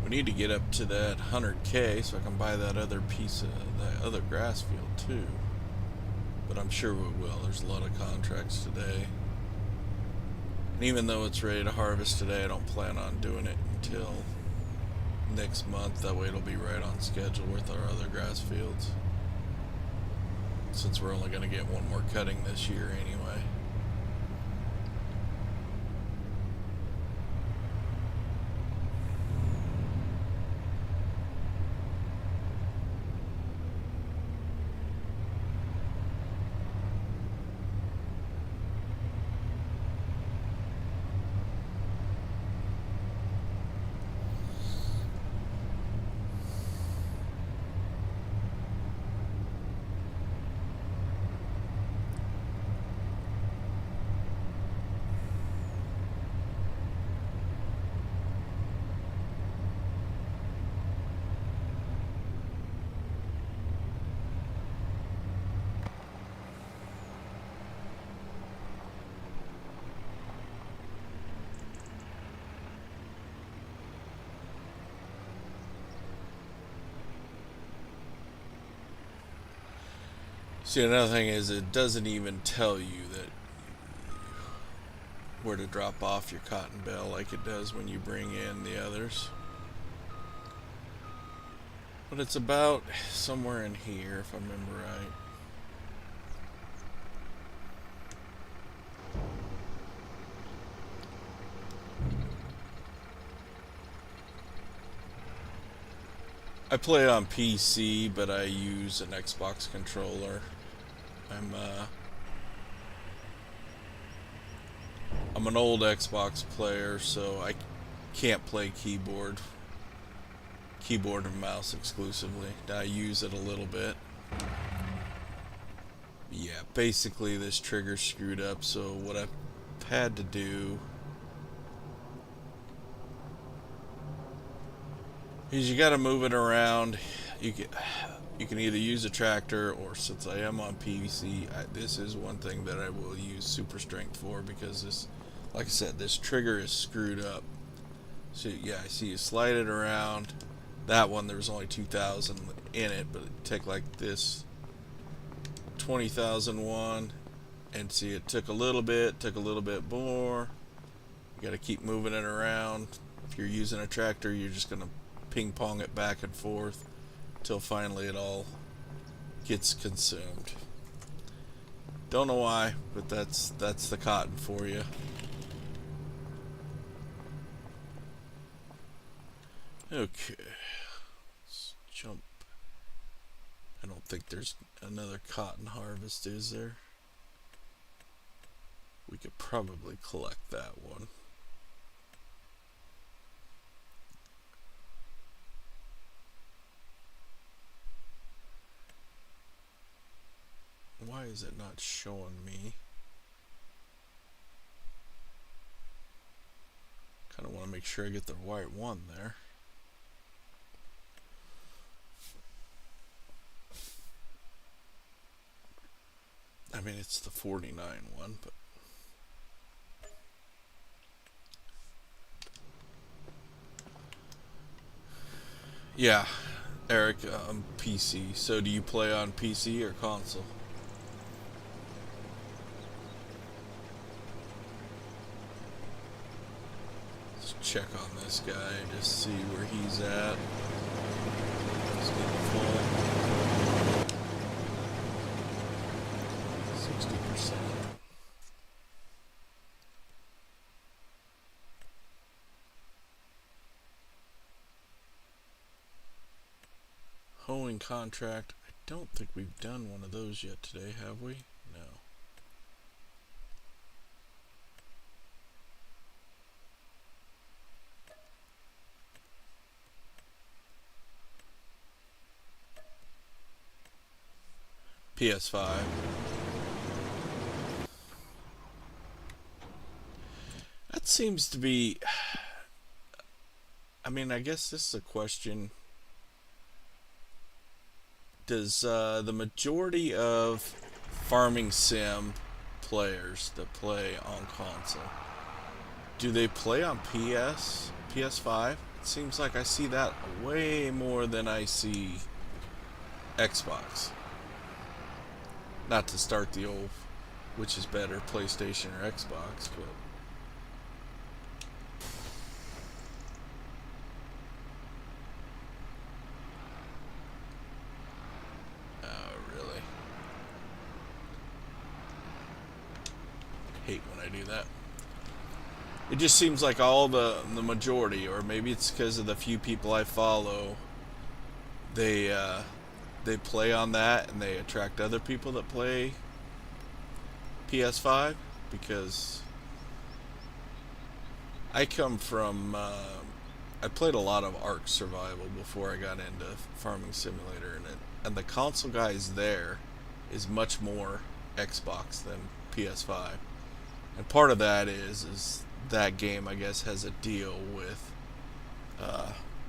We need to get up to that 100K so I can buy that other piece of that other grass field too. But I'm sure we will. There's a lot of contracts today. And even though it's ready to harvest today, I don't plan on doing it until next month. That way it'll be right on schedule with our other grass fields. Since we're only going to get one more cutting this year anyway. See, another thing is it doesn't even tell you that where to drop off your cotton bale like it does when you bring in the others. But it's about somewhere in here, if I remember right. I play on PC, but I use an Xbox I'm an old Xbox player, so I can't play keyboard and mouse exclusively. I use it a little bit. Yeah, basically this trigger's screwed up, so what I've had to do is you got to move it around. You can either use a tractor, or since I am on PC, this is one thing that I will use super strength for, because this, like I said, this trigger is screwed up. So yeah, I see you slide it around. That one, there was only 2,000 in it, but it'd take like this 20,000 one, and see it took a little bit more. You got to keep moving it around. If you're using a tractor, you're just gonna ping pong it back and forth till finally it all gets consumed. Don't know why, but that's the cotton for you. Okay, let's jump. I don't think there's another cotton harvest, is there? We could probably collect that one. Why is it not showing me? Kind of want to make sure I get the right one there. I mean, it's the 49 one, but yeah, Eric, PC. So do you play on PC or console? Let's check on this guy, just see where he's at. He's getting full. 60%. Hoeing contract. I don't think we've done one of those yet today, have we? No. PS5. That seems to be... I mean, I guess this is a question. Does the majority of farming sim players that play on console, do they play on PS5? It seems like I see that way more than I see Xbox. Not to start the old, which is better, PlayStation or Xbox, but really hate when I do that. It just seems like all the majority, or maybe it's because of the few people I follow, they play on that and they attract other people that play PS5, because I come from I played a lot of Ark Survival before I got into Farming Simulator, and the console guys there is much more Xbox than PS5, and part of that is that game, I guess, has a deal with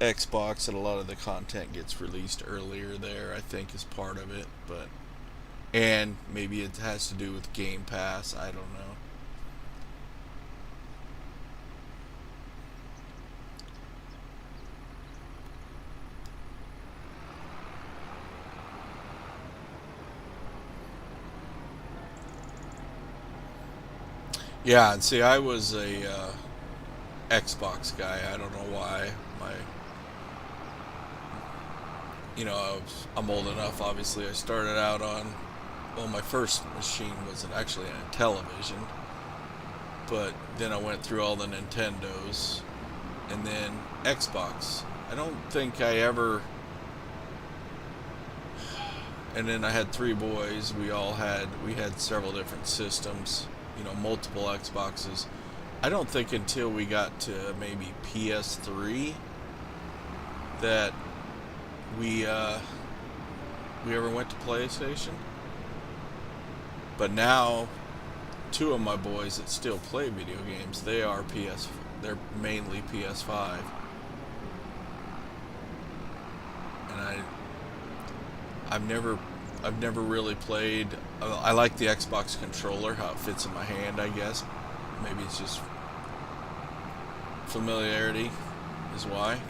Xbox, and a lot of the content gets released earlier there, I think, is part of it. But and maybe it has to do with Game Pass, I don't know. Yeah, and see, I was a Xbox guy. I don't know why. I'm old enough, obviously. I started out on, well, my first machine wasn't actually a television, but then I went through all the Nintendos, and then Xbox. I don't think I ever, and then I had three boys. We had several different systems, multiple Xboxes. I don't think until we got to maybe PS3 that we we ever went to PlayStation. But now, two of my boys that still play video games, they're mainly PS5, and I've never really played. I like the Xbox controller, how it fits in my hand. I guess maybe it's just familiarity is why.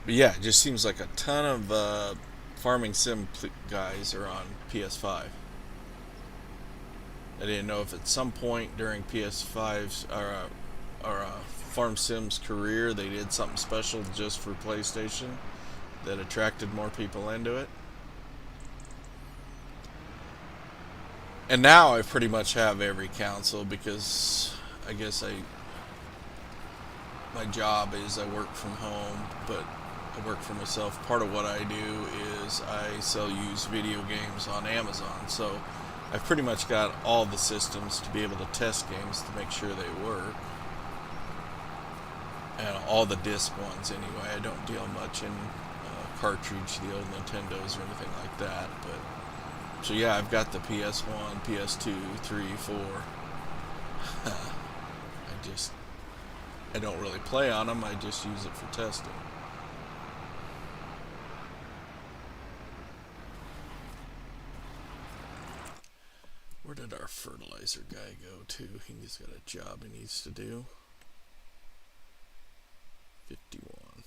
But yeah, it just seems like a ton of farming sim guys are on PS5. I didn't know if at some point during PS5's or Farm Sim's career they did something special just for PlayStation that attracted more people into it. And now I pretty much have every console because I guess my job is I work from home, but I work for myself. Part of what I do is I sell used video games on Amazon. So I've pretty much got all the systems to be able to test games to make sure they work. And all the disc ones anyway. I don't deal much in cartridge, the old Nintendos or anything like that. But so yeah, I've got the PS1, PS2, 3, 4. I don't really play on them. I just use it for testing. Where did our fertilizer guy go to? He's got a job he needs to do. 51.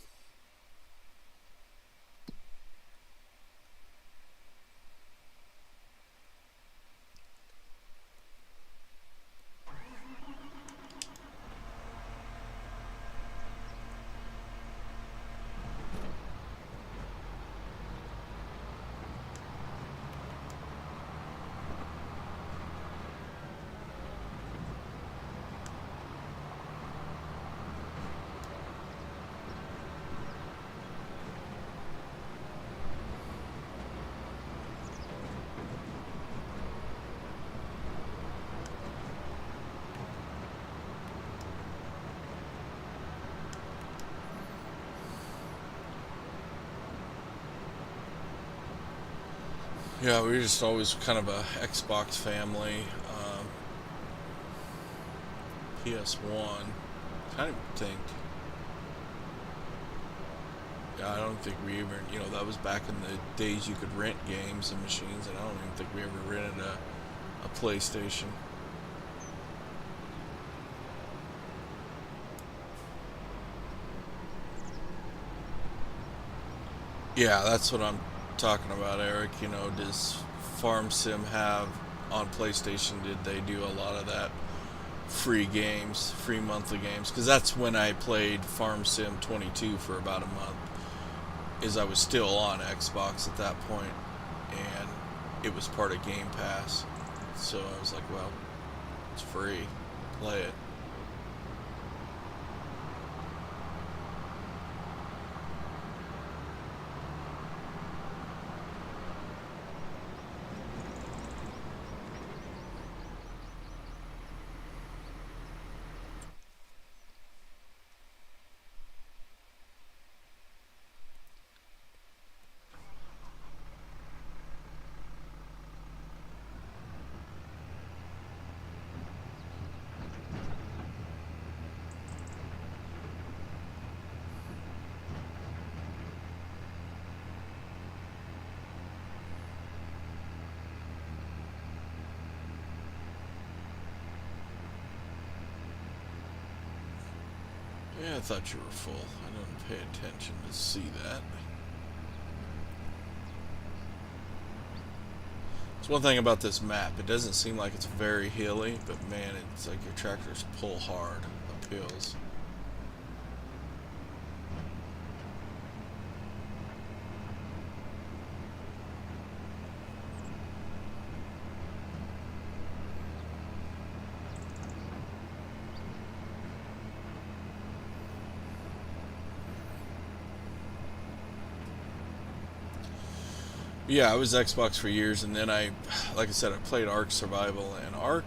Yeah, we were just always kind of a Xbox family. PS1, kind of think. Yeah, I don't think we even, that was back in the days you could rent games and machines, and I don't even think we ever rented a PlayStation. Yeah, that's what I'm talking about, Eric. Does Farm Sim have on PlayStation? Did they do a lot of that free games, free monthly games? Because that's when I played Farm Sim 22 for about a month. Is I was still on Xbox at that point, and it was part of Game Pass. So I was like, well, it's free, play it. Yeah, I thought you were full. I didn't pay attention to see that. It's one thing about this map. It doesn't seem like it's very hilly, but man, it's like your tractors pull hard up hills. Yeah, I was Xbox for years, and then like I said, I played Ark Survival, and Ark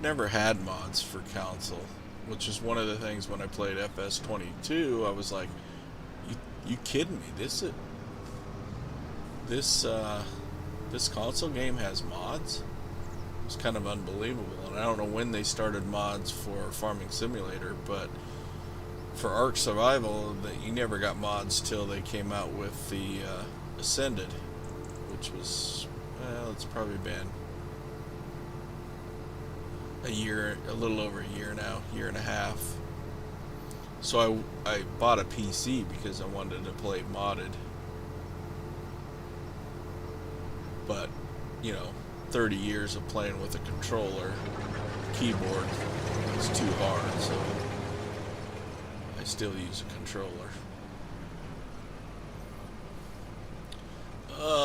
never had mods for console, which is one of the things when I played FS22. I was like, you kidding me? This this console game has mods? It's kind of unbelievable, and I don't know when they started mods for Farming Simulator, but for Ark Survival, you never got mods till they came out with the Ascended, which was, well, it's probably been a year, a little over a year now, year and a half. So I bought a PC because I wanted to play modded, but you know, 30 years of playing with a controller, keyboard is too hard, so I still use a controller.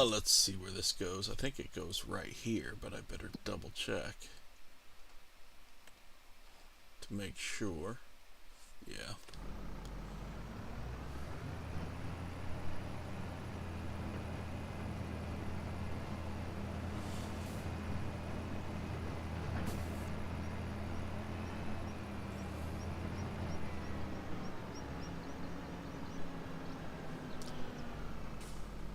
Let's see where this goes. I think it goes right here, but I better double check to make sure. Yeah.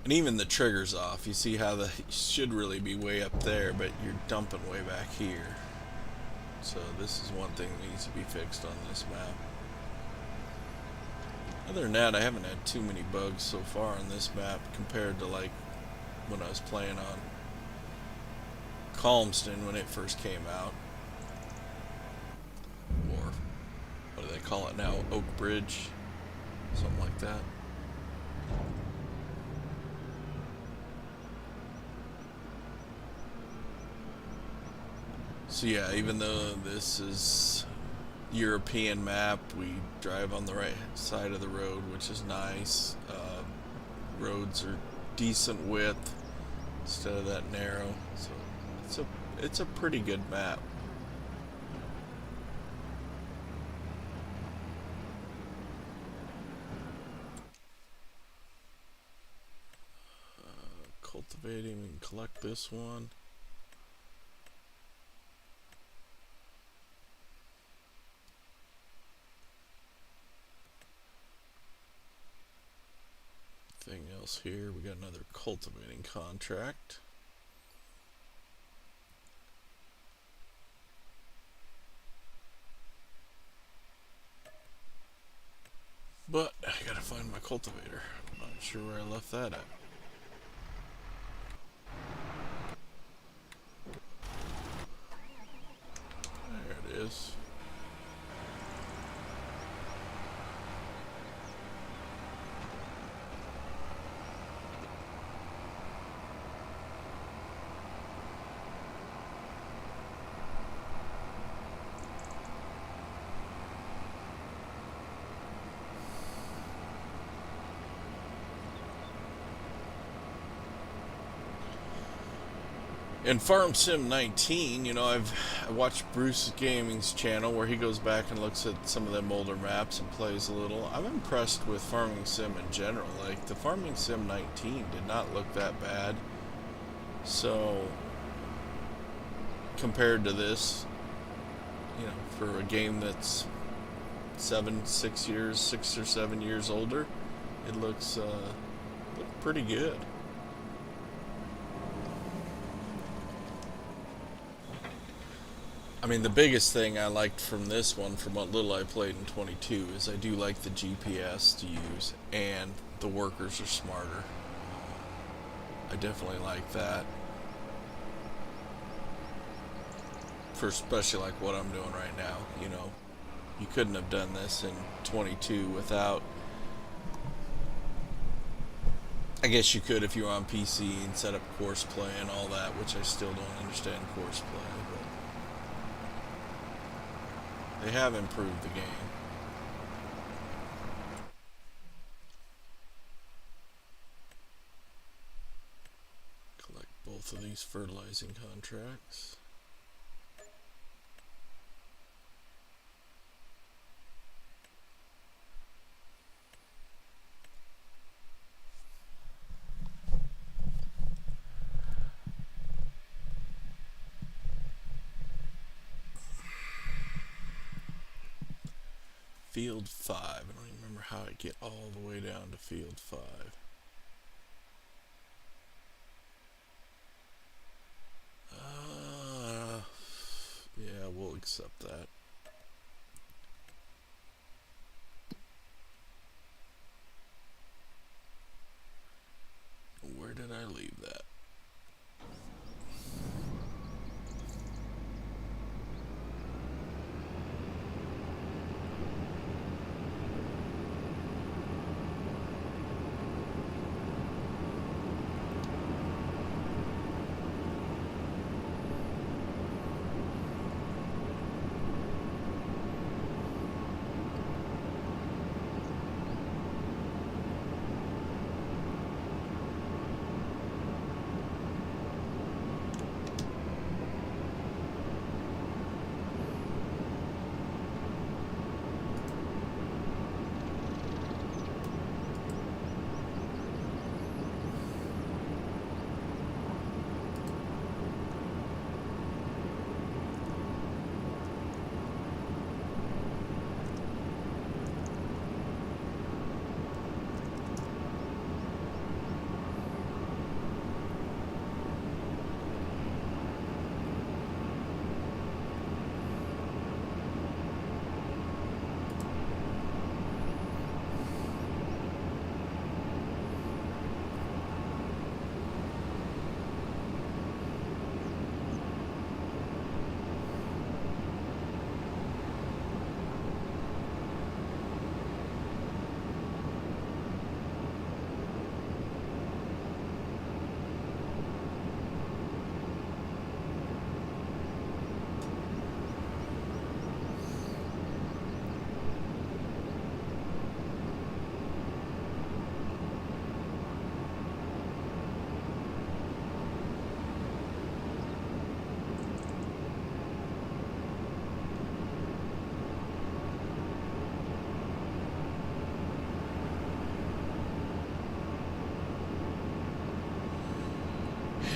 And even the trigger's off. You see how the should really be way up there, but you're dumping way back here. So this is one thing that needs to be fixed on this map. Other than that, I haven't had too many bugs so far on this map compared to like when I was playing on Calmston when it first came out. Or what do they call it now? Oak Bridge? Something like that. So yeah, even though this is European map, we drive on the right side of the road, which is nice. Roads are decent width instead of that narrow, so it's a pretty good map. Cultivating, we can collect this one. Thing else here, we got another cultivating contract. But I gotta find my cultivator. I'm not sure where I left that at. There it is. In Farm Sim 19, you know, I watched Bruce Gaming's channel where he goes back and looks at some of them older maps and plays a little. I'm impressed with Farming Sim in general. Like, the Farming Sim 19 did not look that bad. So, compared to this, you know, for a game that's 6 or 7 years older, it looks pretty good. I mean, the biggest thing I liked from this one, from what little I played in 22, is I do like the GPS to use, and the workers are smarter. I definitely like that. For especially like what I'm doing right now, you know. You couldn't have done this in 22 without... I guess you could if you were on PC and set up course play and all that, which I still don't understand course play, but... they have improved the game. Collect both of these fertilizing contracts. field 5. I don't even remember how I get all the way down to field 5. Yeah, we'll accept that. Where did I leave that?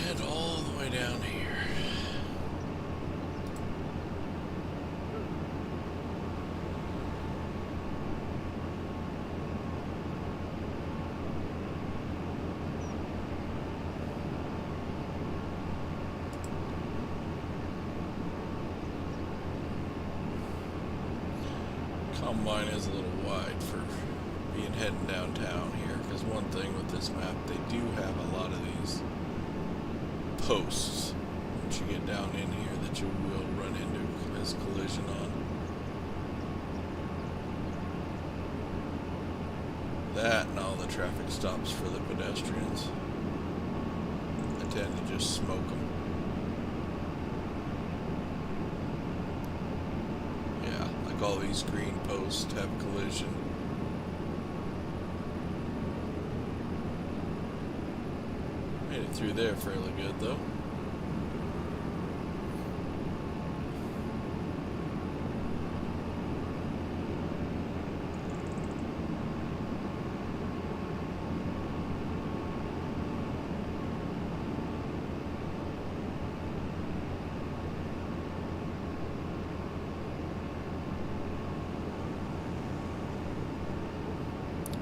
Head all the way down here. Combine is a little wide for being heading downtown here, because one thing with this map, they do have a lot of these posts once you get down in here that you will run into this collision on. That and all the traffic stops for the pedestrians. I tend to just smoke them. Yeah, like all these green posts have collision. Made it through there fairly good though.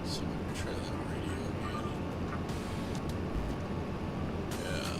So we can try that radio again. Yeah.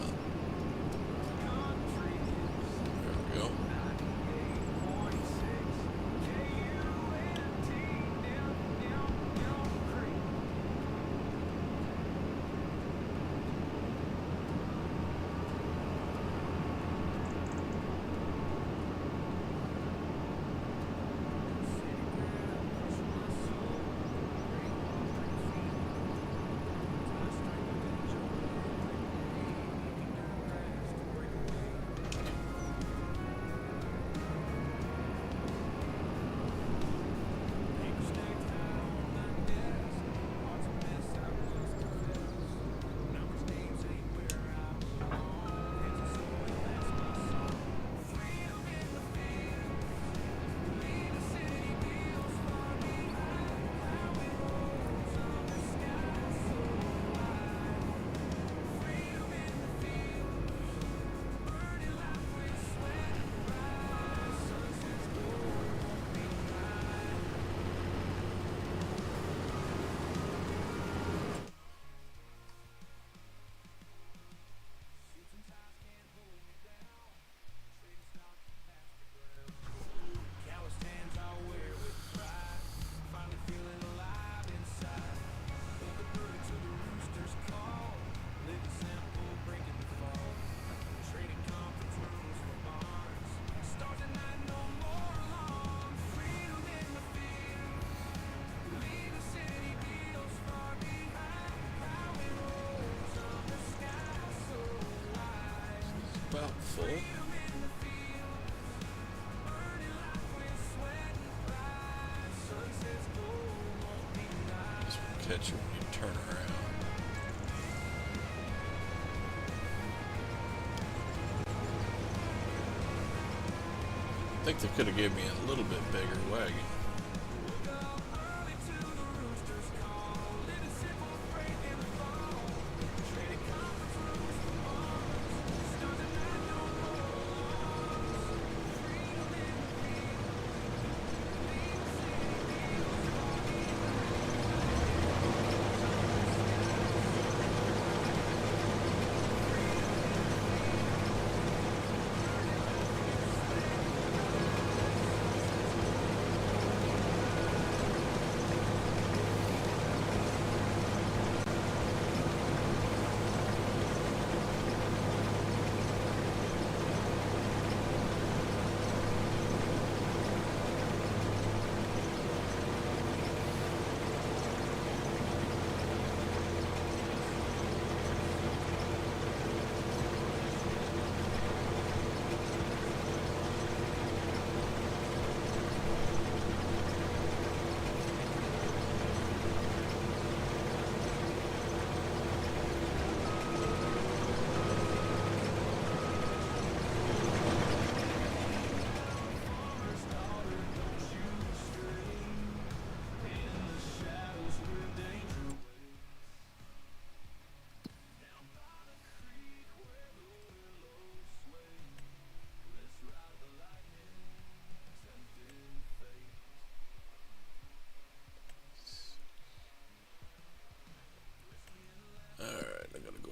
about full. This will catch you when you turn around. I think they could have given me a little bit bigger wagon.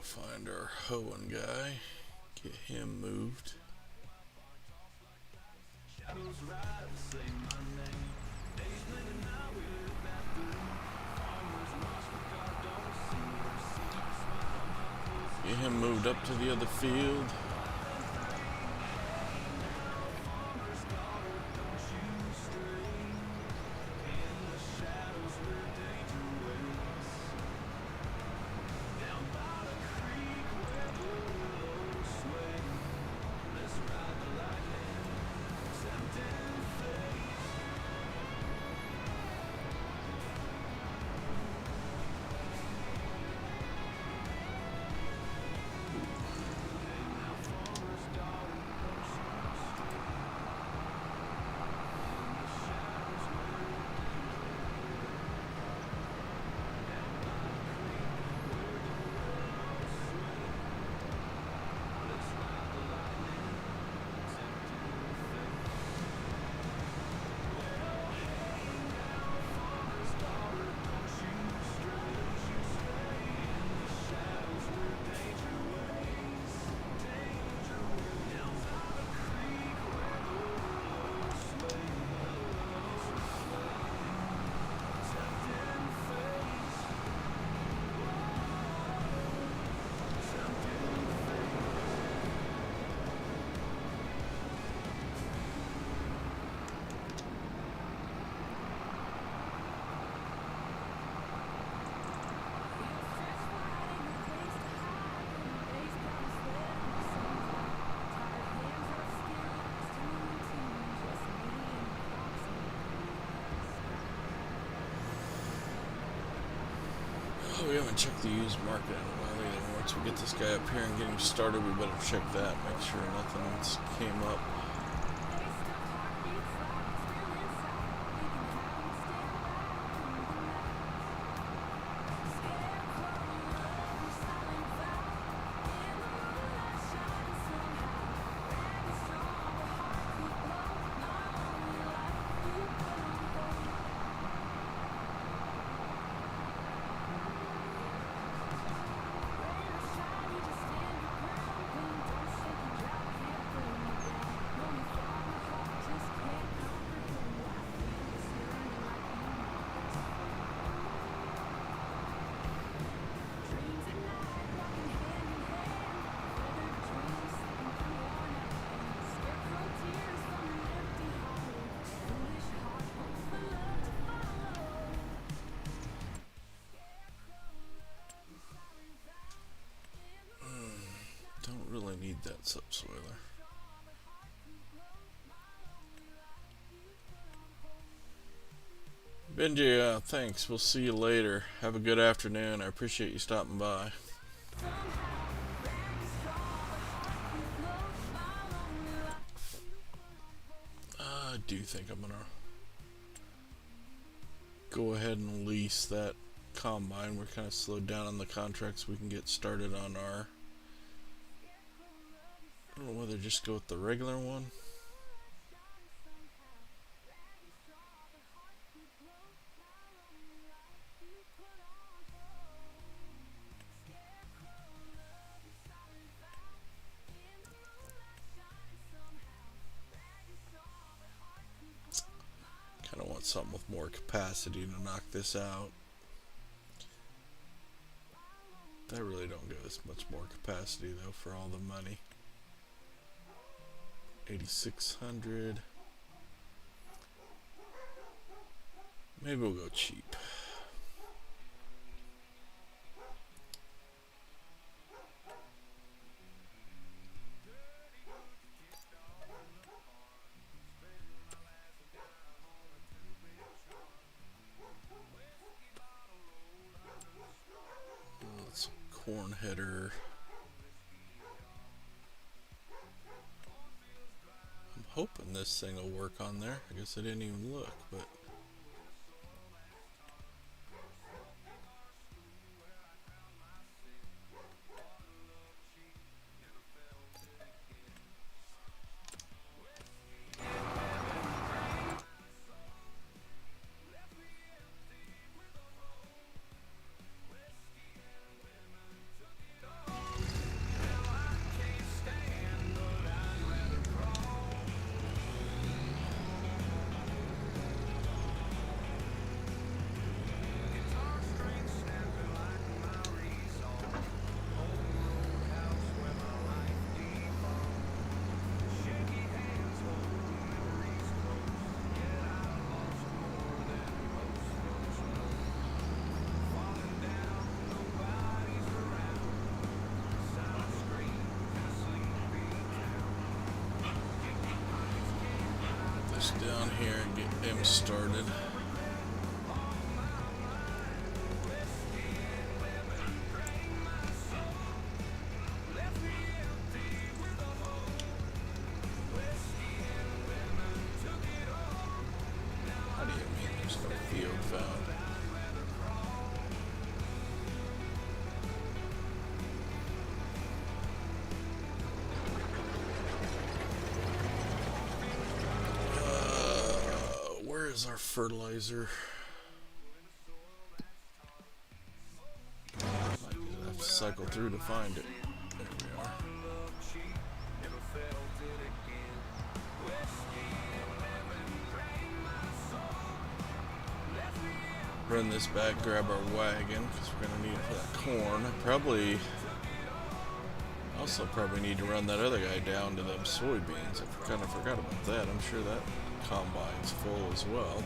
Find our hoeing guy, get him moved. Get him moved up to the other field. We haven't checked the used market in a while either. Once we get this guy up here and get him started, we better check that, make sure nothing else came up. What's up, Swaler? Benji, thanks. We'll see you later. Have a good afternoon. I appreciate you stopping by. I do think I'm gonna go ahead and lease that combine. We're kind of slowed down on the contracts. We can get started on our... I don't know whether just go with the regular one. Kind of want something with more capacity to knock this out. I really don't give us much more capacity though for all the money. 8,600. Maybe we'll go cheap. That's a corn header. I'm hoping this thing will work on there. I guess I didn't even look, but down here and get them started. How do you mean there's no field found? Where's our fertilizer? I have to cycle through to find it. There we are. Run this back, grab our wagon, because we're going to need it for that corn. Also probably need to run that other guy down to them soybeans. I kind of forgot about that. I'm sure that combine's full as well.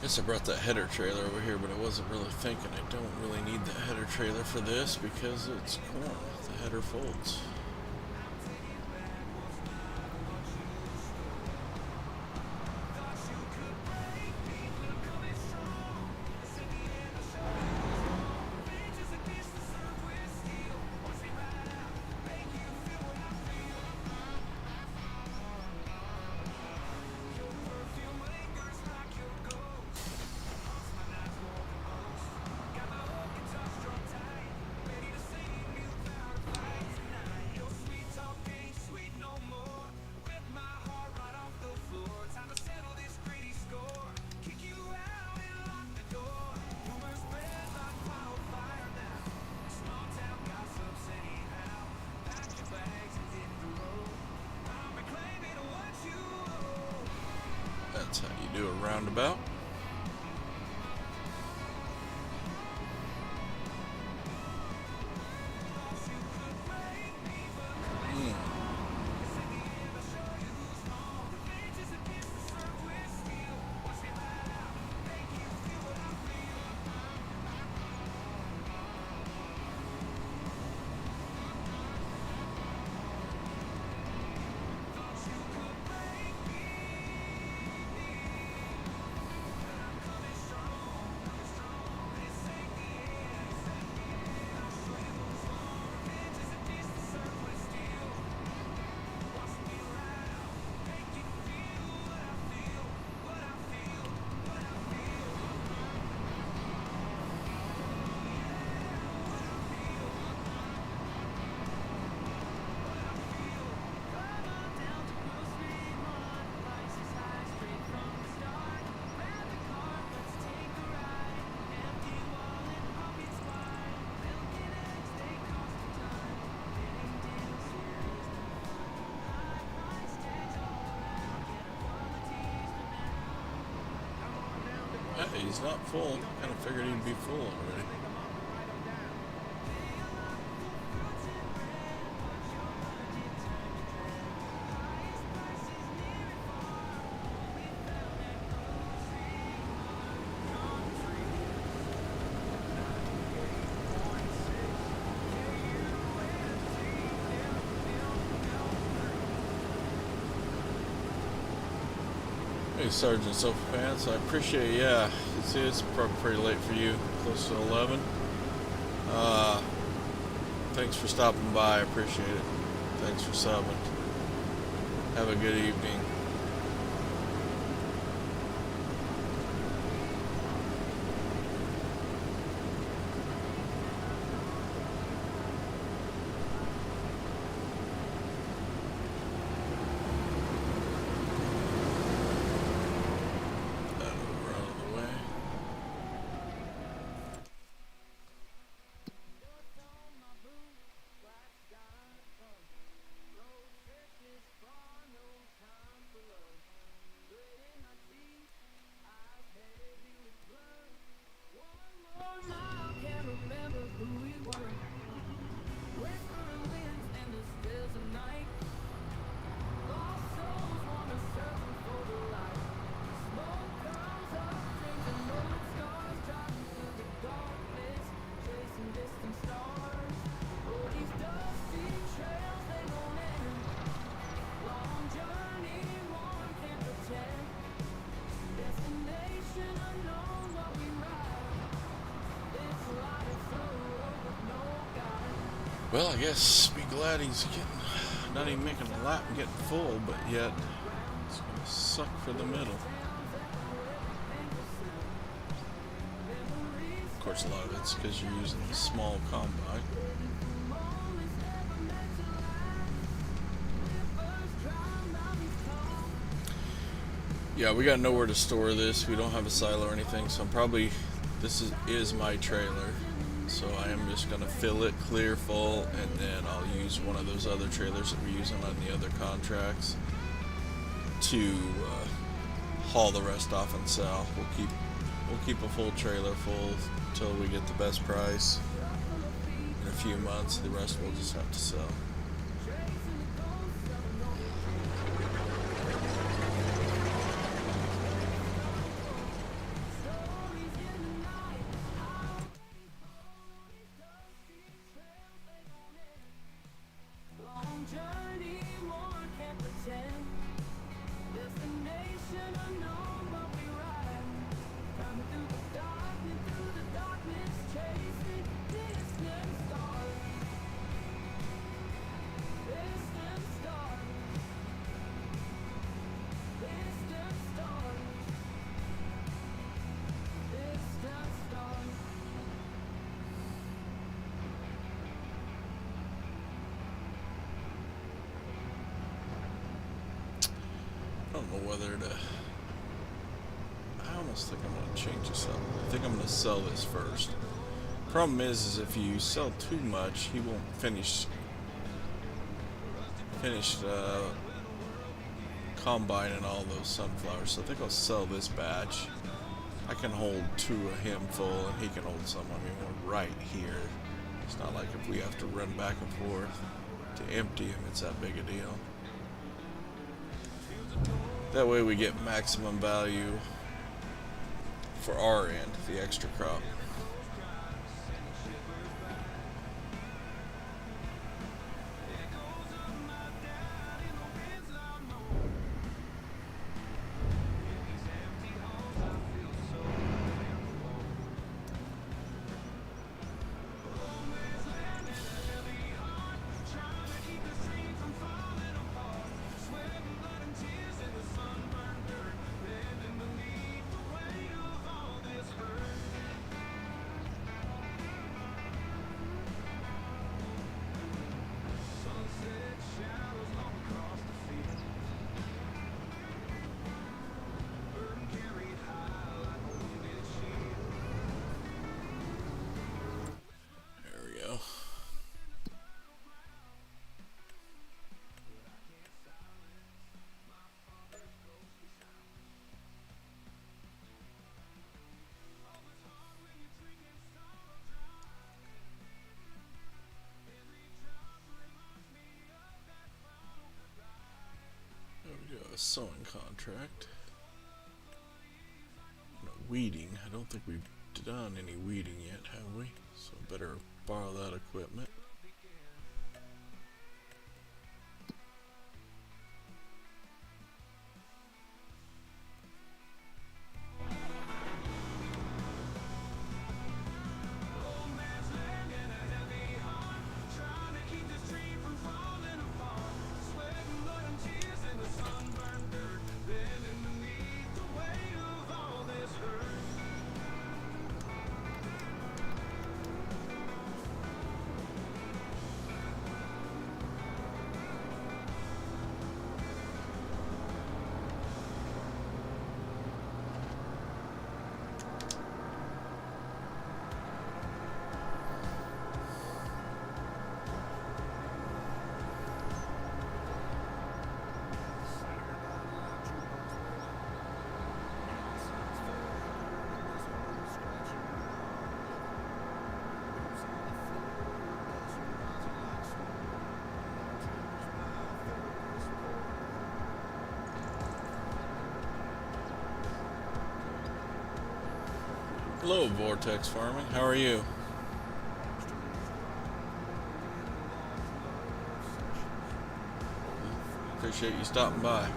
Guess I brought that header trailer over here, but I wasn't really thinking I don't really need the header trailer for this because it's corn. The header folds. That's how you do a roundabout. Hey, he's not full. Kind of figured he'd be full already. Hey, Sergeant Sofa Pants, I appreciate it. Yeah, you see, it's probably pretty late for you, close to 11. Thanks for stopping by, I appreciate it. Thanks for subbing. Have a good evening. Well, I guess be glad he's getting, not even making a lap and getting full, but yet it's going to suck for the middle. Of course, a lot of it's because you're using the small combine. Yeah, we got nowhere to store this. We don't have a silo or anything, so I'm probably, this is my trailer. So I am just going to fill it clear full, and then I'll use one of those other trailers that we're using on the other contracts to haul the rest off and sell. We'll keep a full trailer full until we get the best price. In a few months, the rest we'll just have to sell. I don't know whether to, I almost think I'm going to change this up. I think I'm going to sell this first. Problem is if you sell too much, he won't finish combining all those sunflowers. So I think I'll sell this batch. I can hold 2 of him full, and he can hold some of me right here. It's not like if we have to run back and forth to empty him, it's that big a deal. That way we get maximum value for our end, the extra crop. Sowing contract. No, weeding. I don't think we've done any weeding yet, have we? So I better borrow that equipment. Hello, Vortex Farming. How are you? Appreciate you stopping by.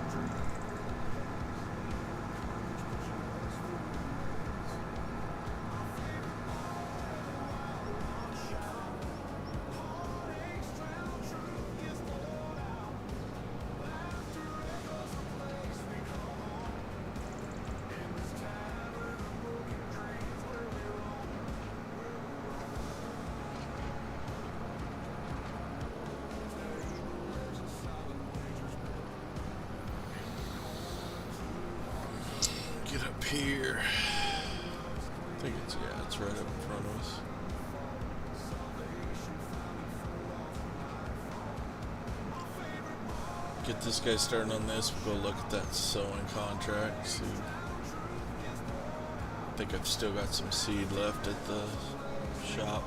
Get up here. I think it's, yeah, it's right up in front of us. Get this guy starting on this. We'll go look at that sowing contract. See. I think I've still got some seed left at the shop.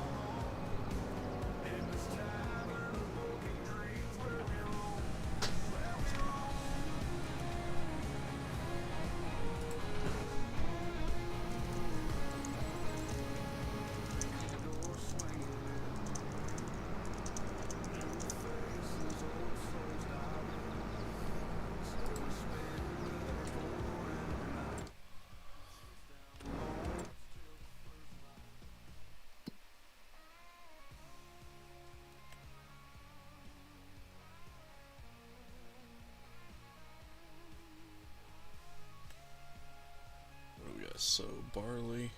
So barley.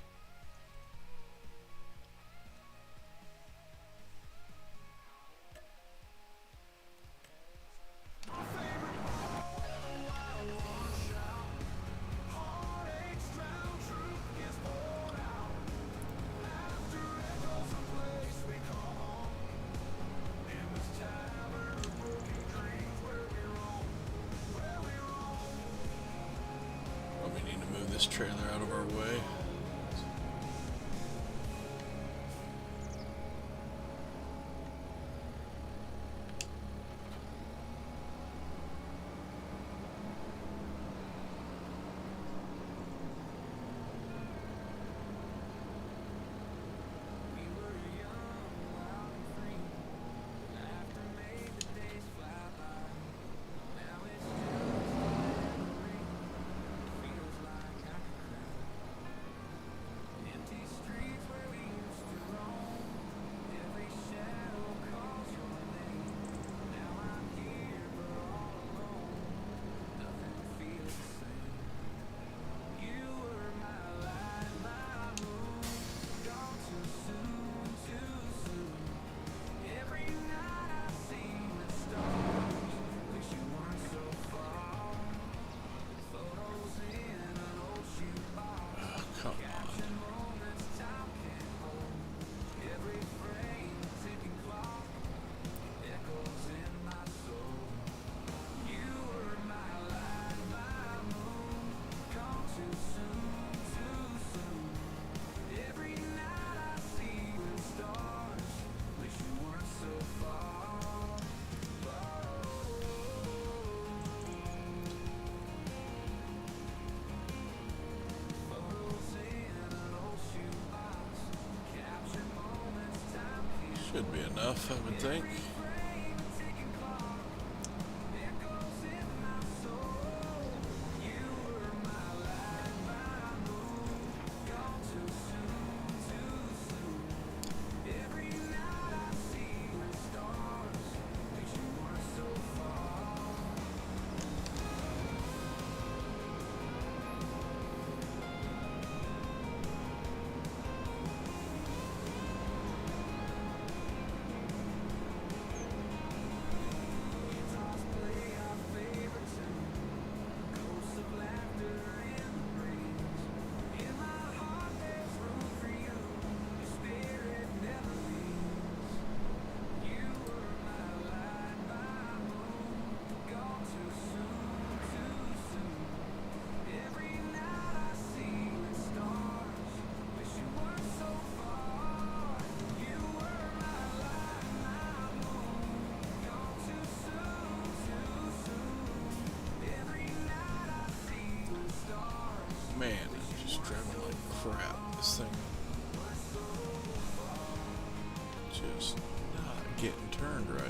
move this trailer out of our way. Should be enough, I would think. Man, I'm just driving like crap. This thing just not getting turned right.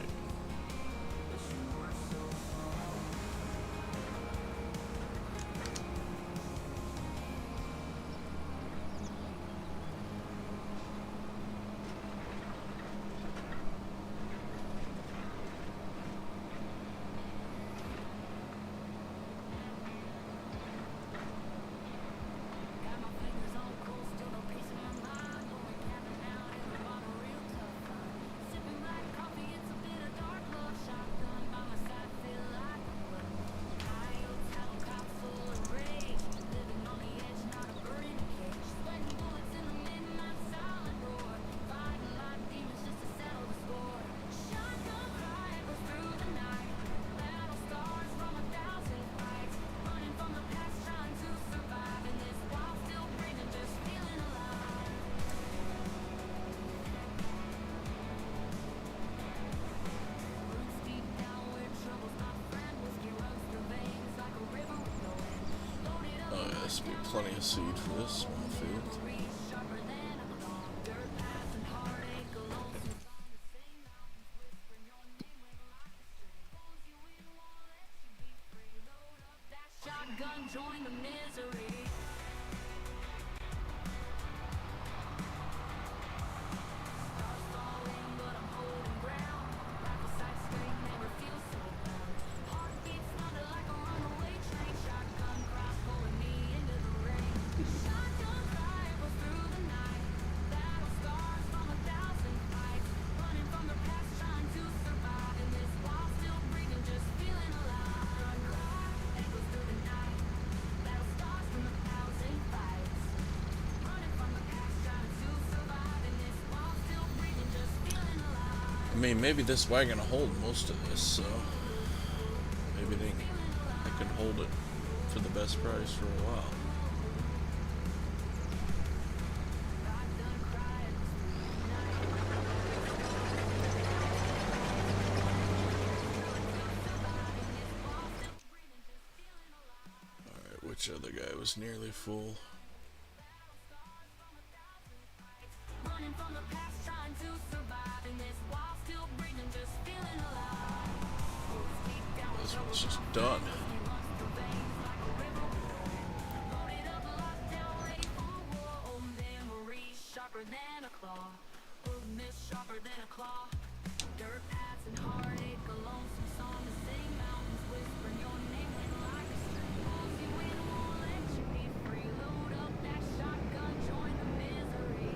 Must be plenty of seed for this small field. Shotgun, join the misery. I mean, maybe this wagon will hold most of this, so maybe I can hold it for the best price for a while. which other guy was nearly full. Running from the past, trying to survive in this while still breathing, just feeling alive. Roots deep down This below one's my just done. veins, runs through veins like a river. Loaded up, locked down, ready for war. Oh, memories sharper than a claw. Goodness sharper than a claw. Dirt paths and heartache, a lonesome song to sing. Mountains whispering your name when like a string pulls you in, won't let you be free. Load up that shotgun, join the misery.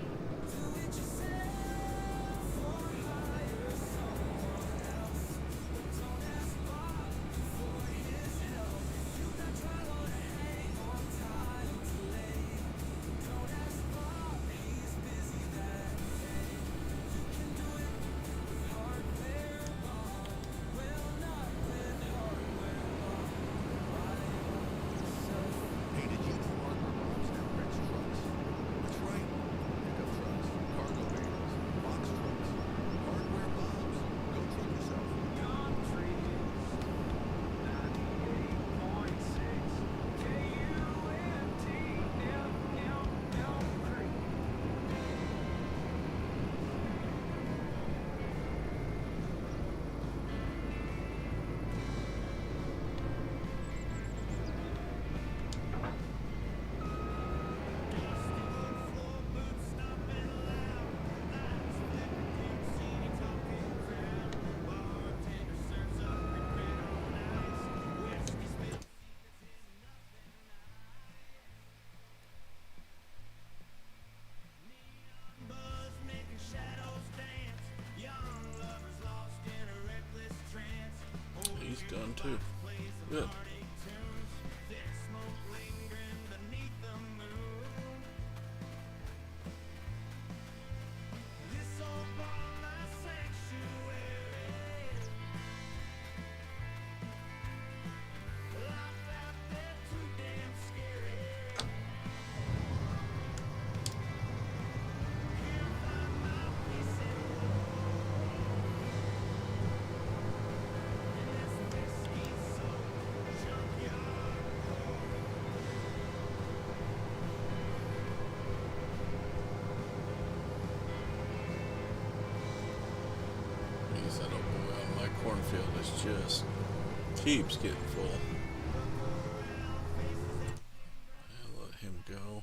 Hey, did you know hardware moms now rents trucks? That's right. Pickup trucks, cargo vans, box trucks. Hardware moms. Go truck yourself. He's done too. Good. Geez, I don't know why my cornfield is just keeps getting full. I'll let him go.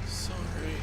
Sorry.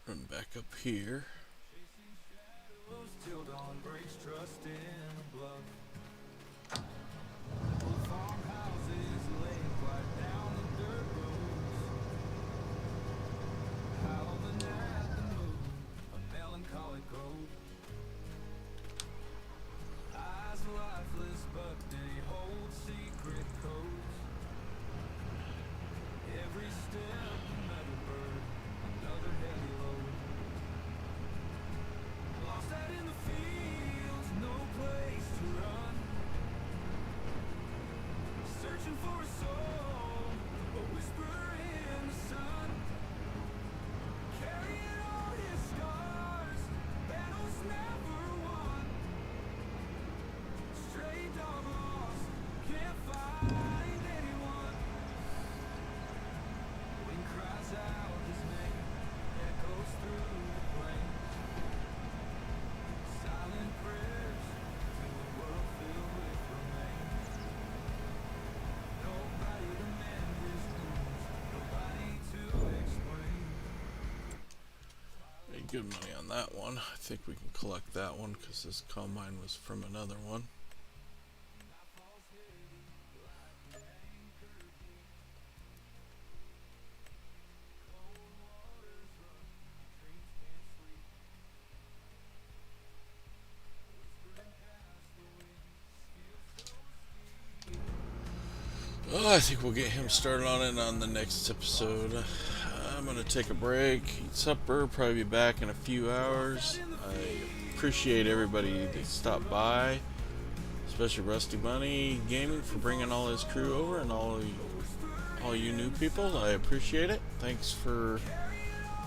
Run back up here. Till dawn breaks trust in bluff. Old farmhouses laying quiet down the dirt roads. Howling at the moon, a melancholic goat. Eyes lifeless, but they hold secrets. good money on that one. I think we can collect that one because this combine was from another one. Oh, I think we'll get him started on it on the next episode. I'm gonna take a break, eat supper, probably be back in a few hours. I appreciate everybody that stopped by, especially Rusty Bunny Gaming for bringing all his crew over and all you new people. I appreciate it. Thanks for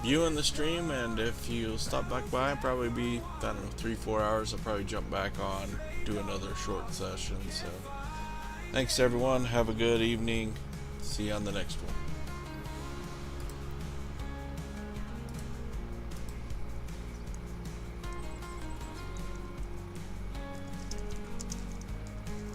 viewing the stream, and if you'll stop back by, probably be, I don't know, 3-4 hours. I'll probably jump back on, do another short session. So thanks everyone, have a good evening, see you on the next one.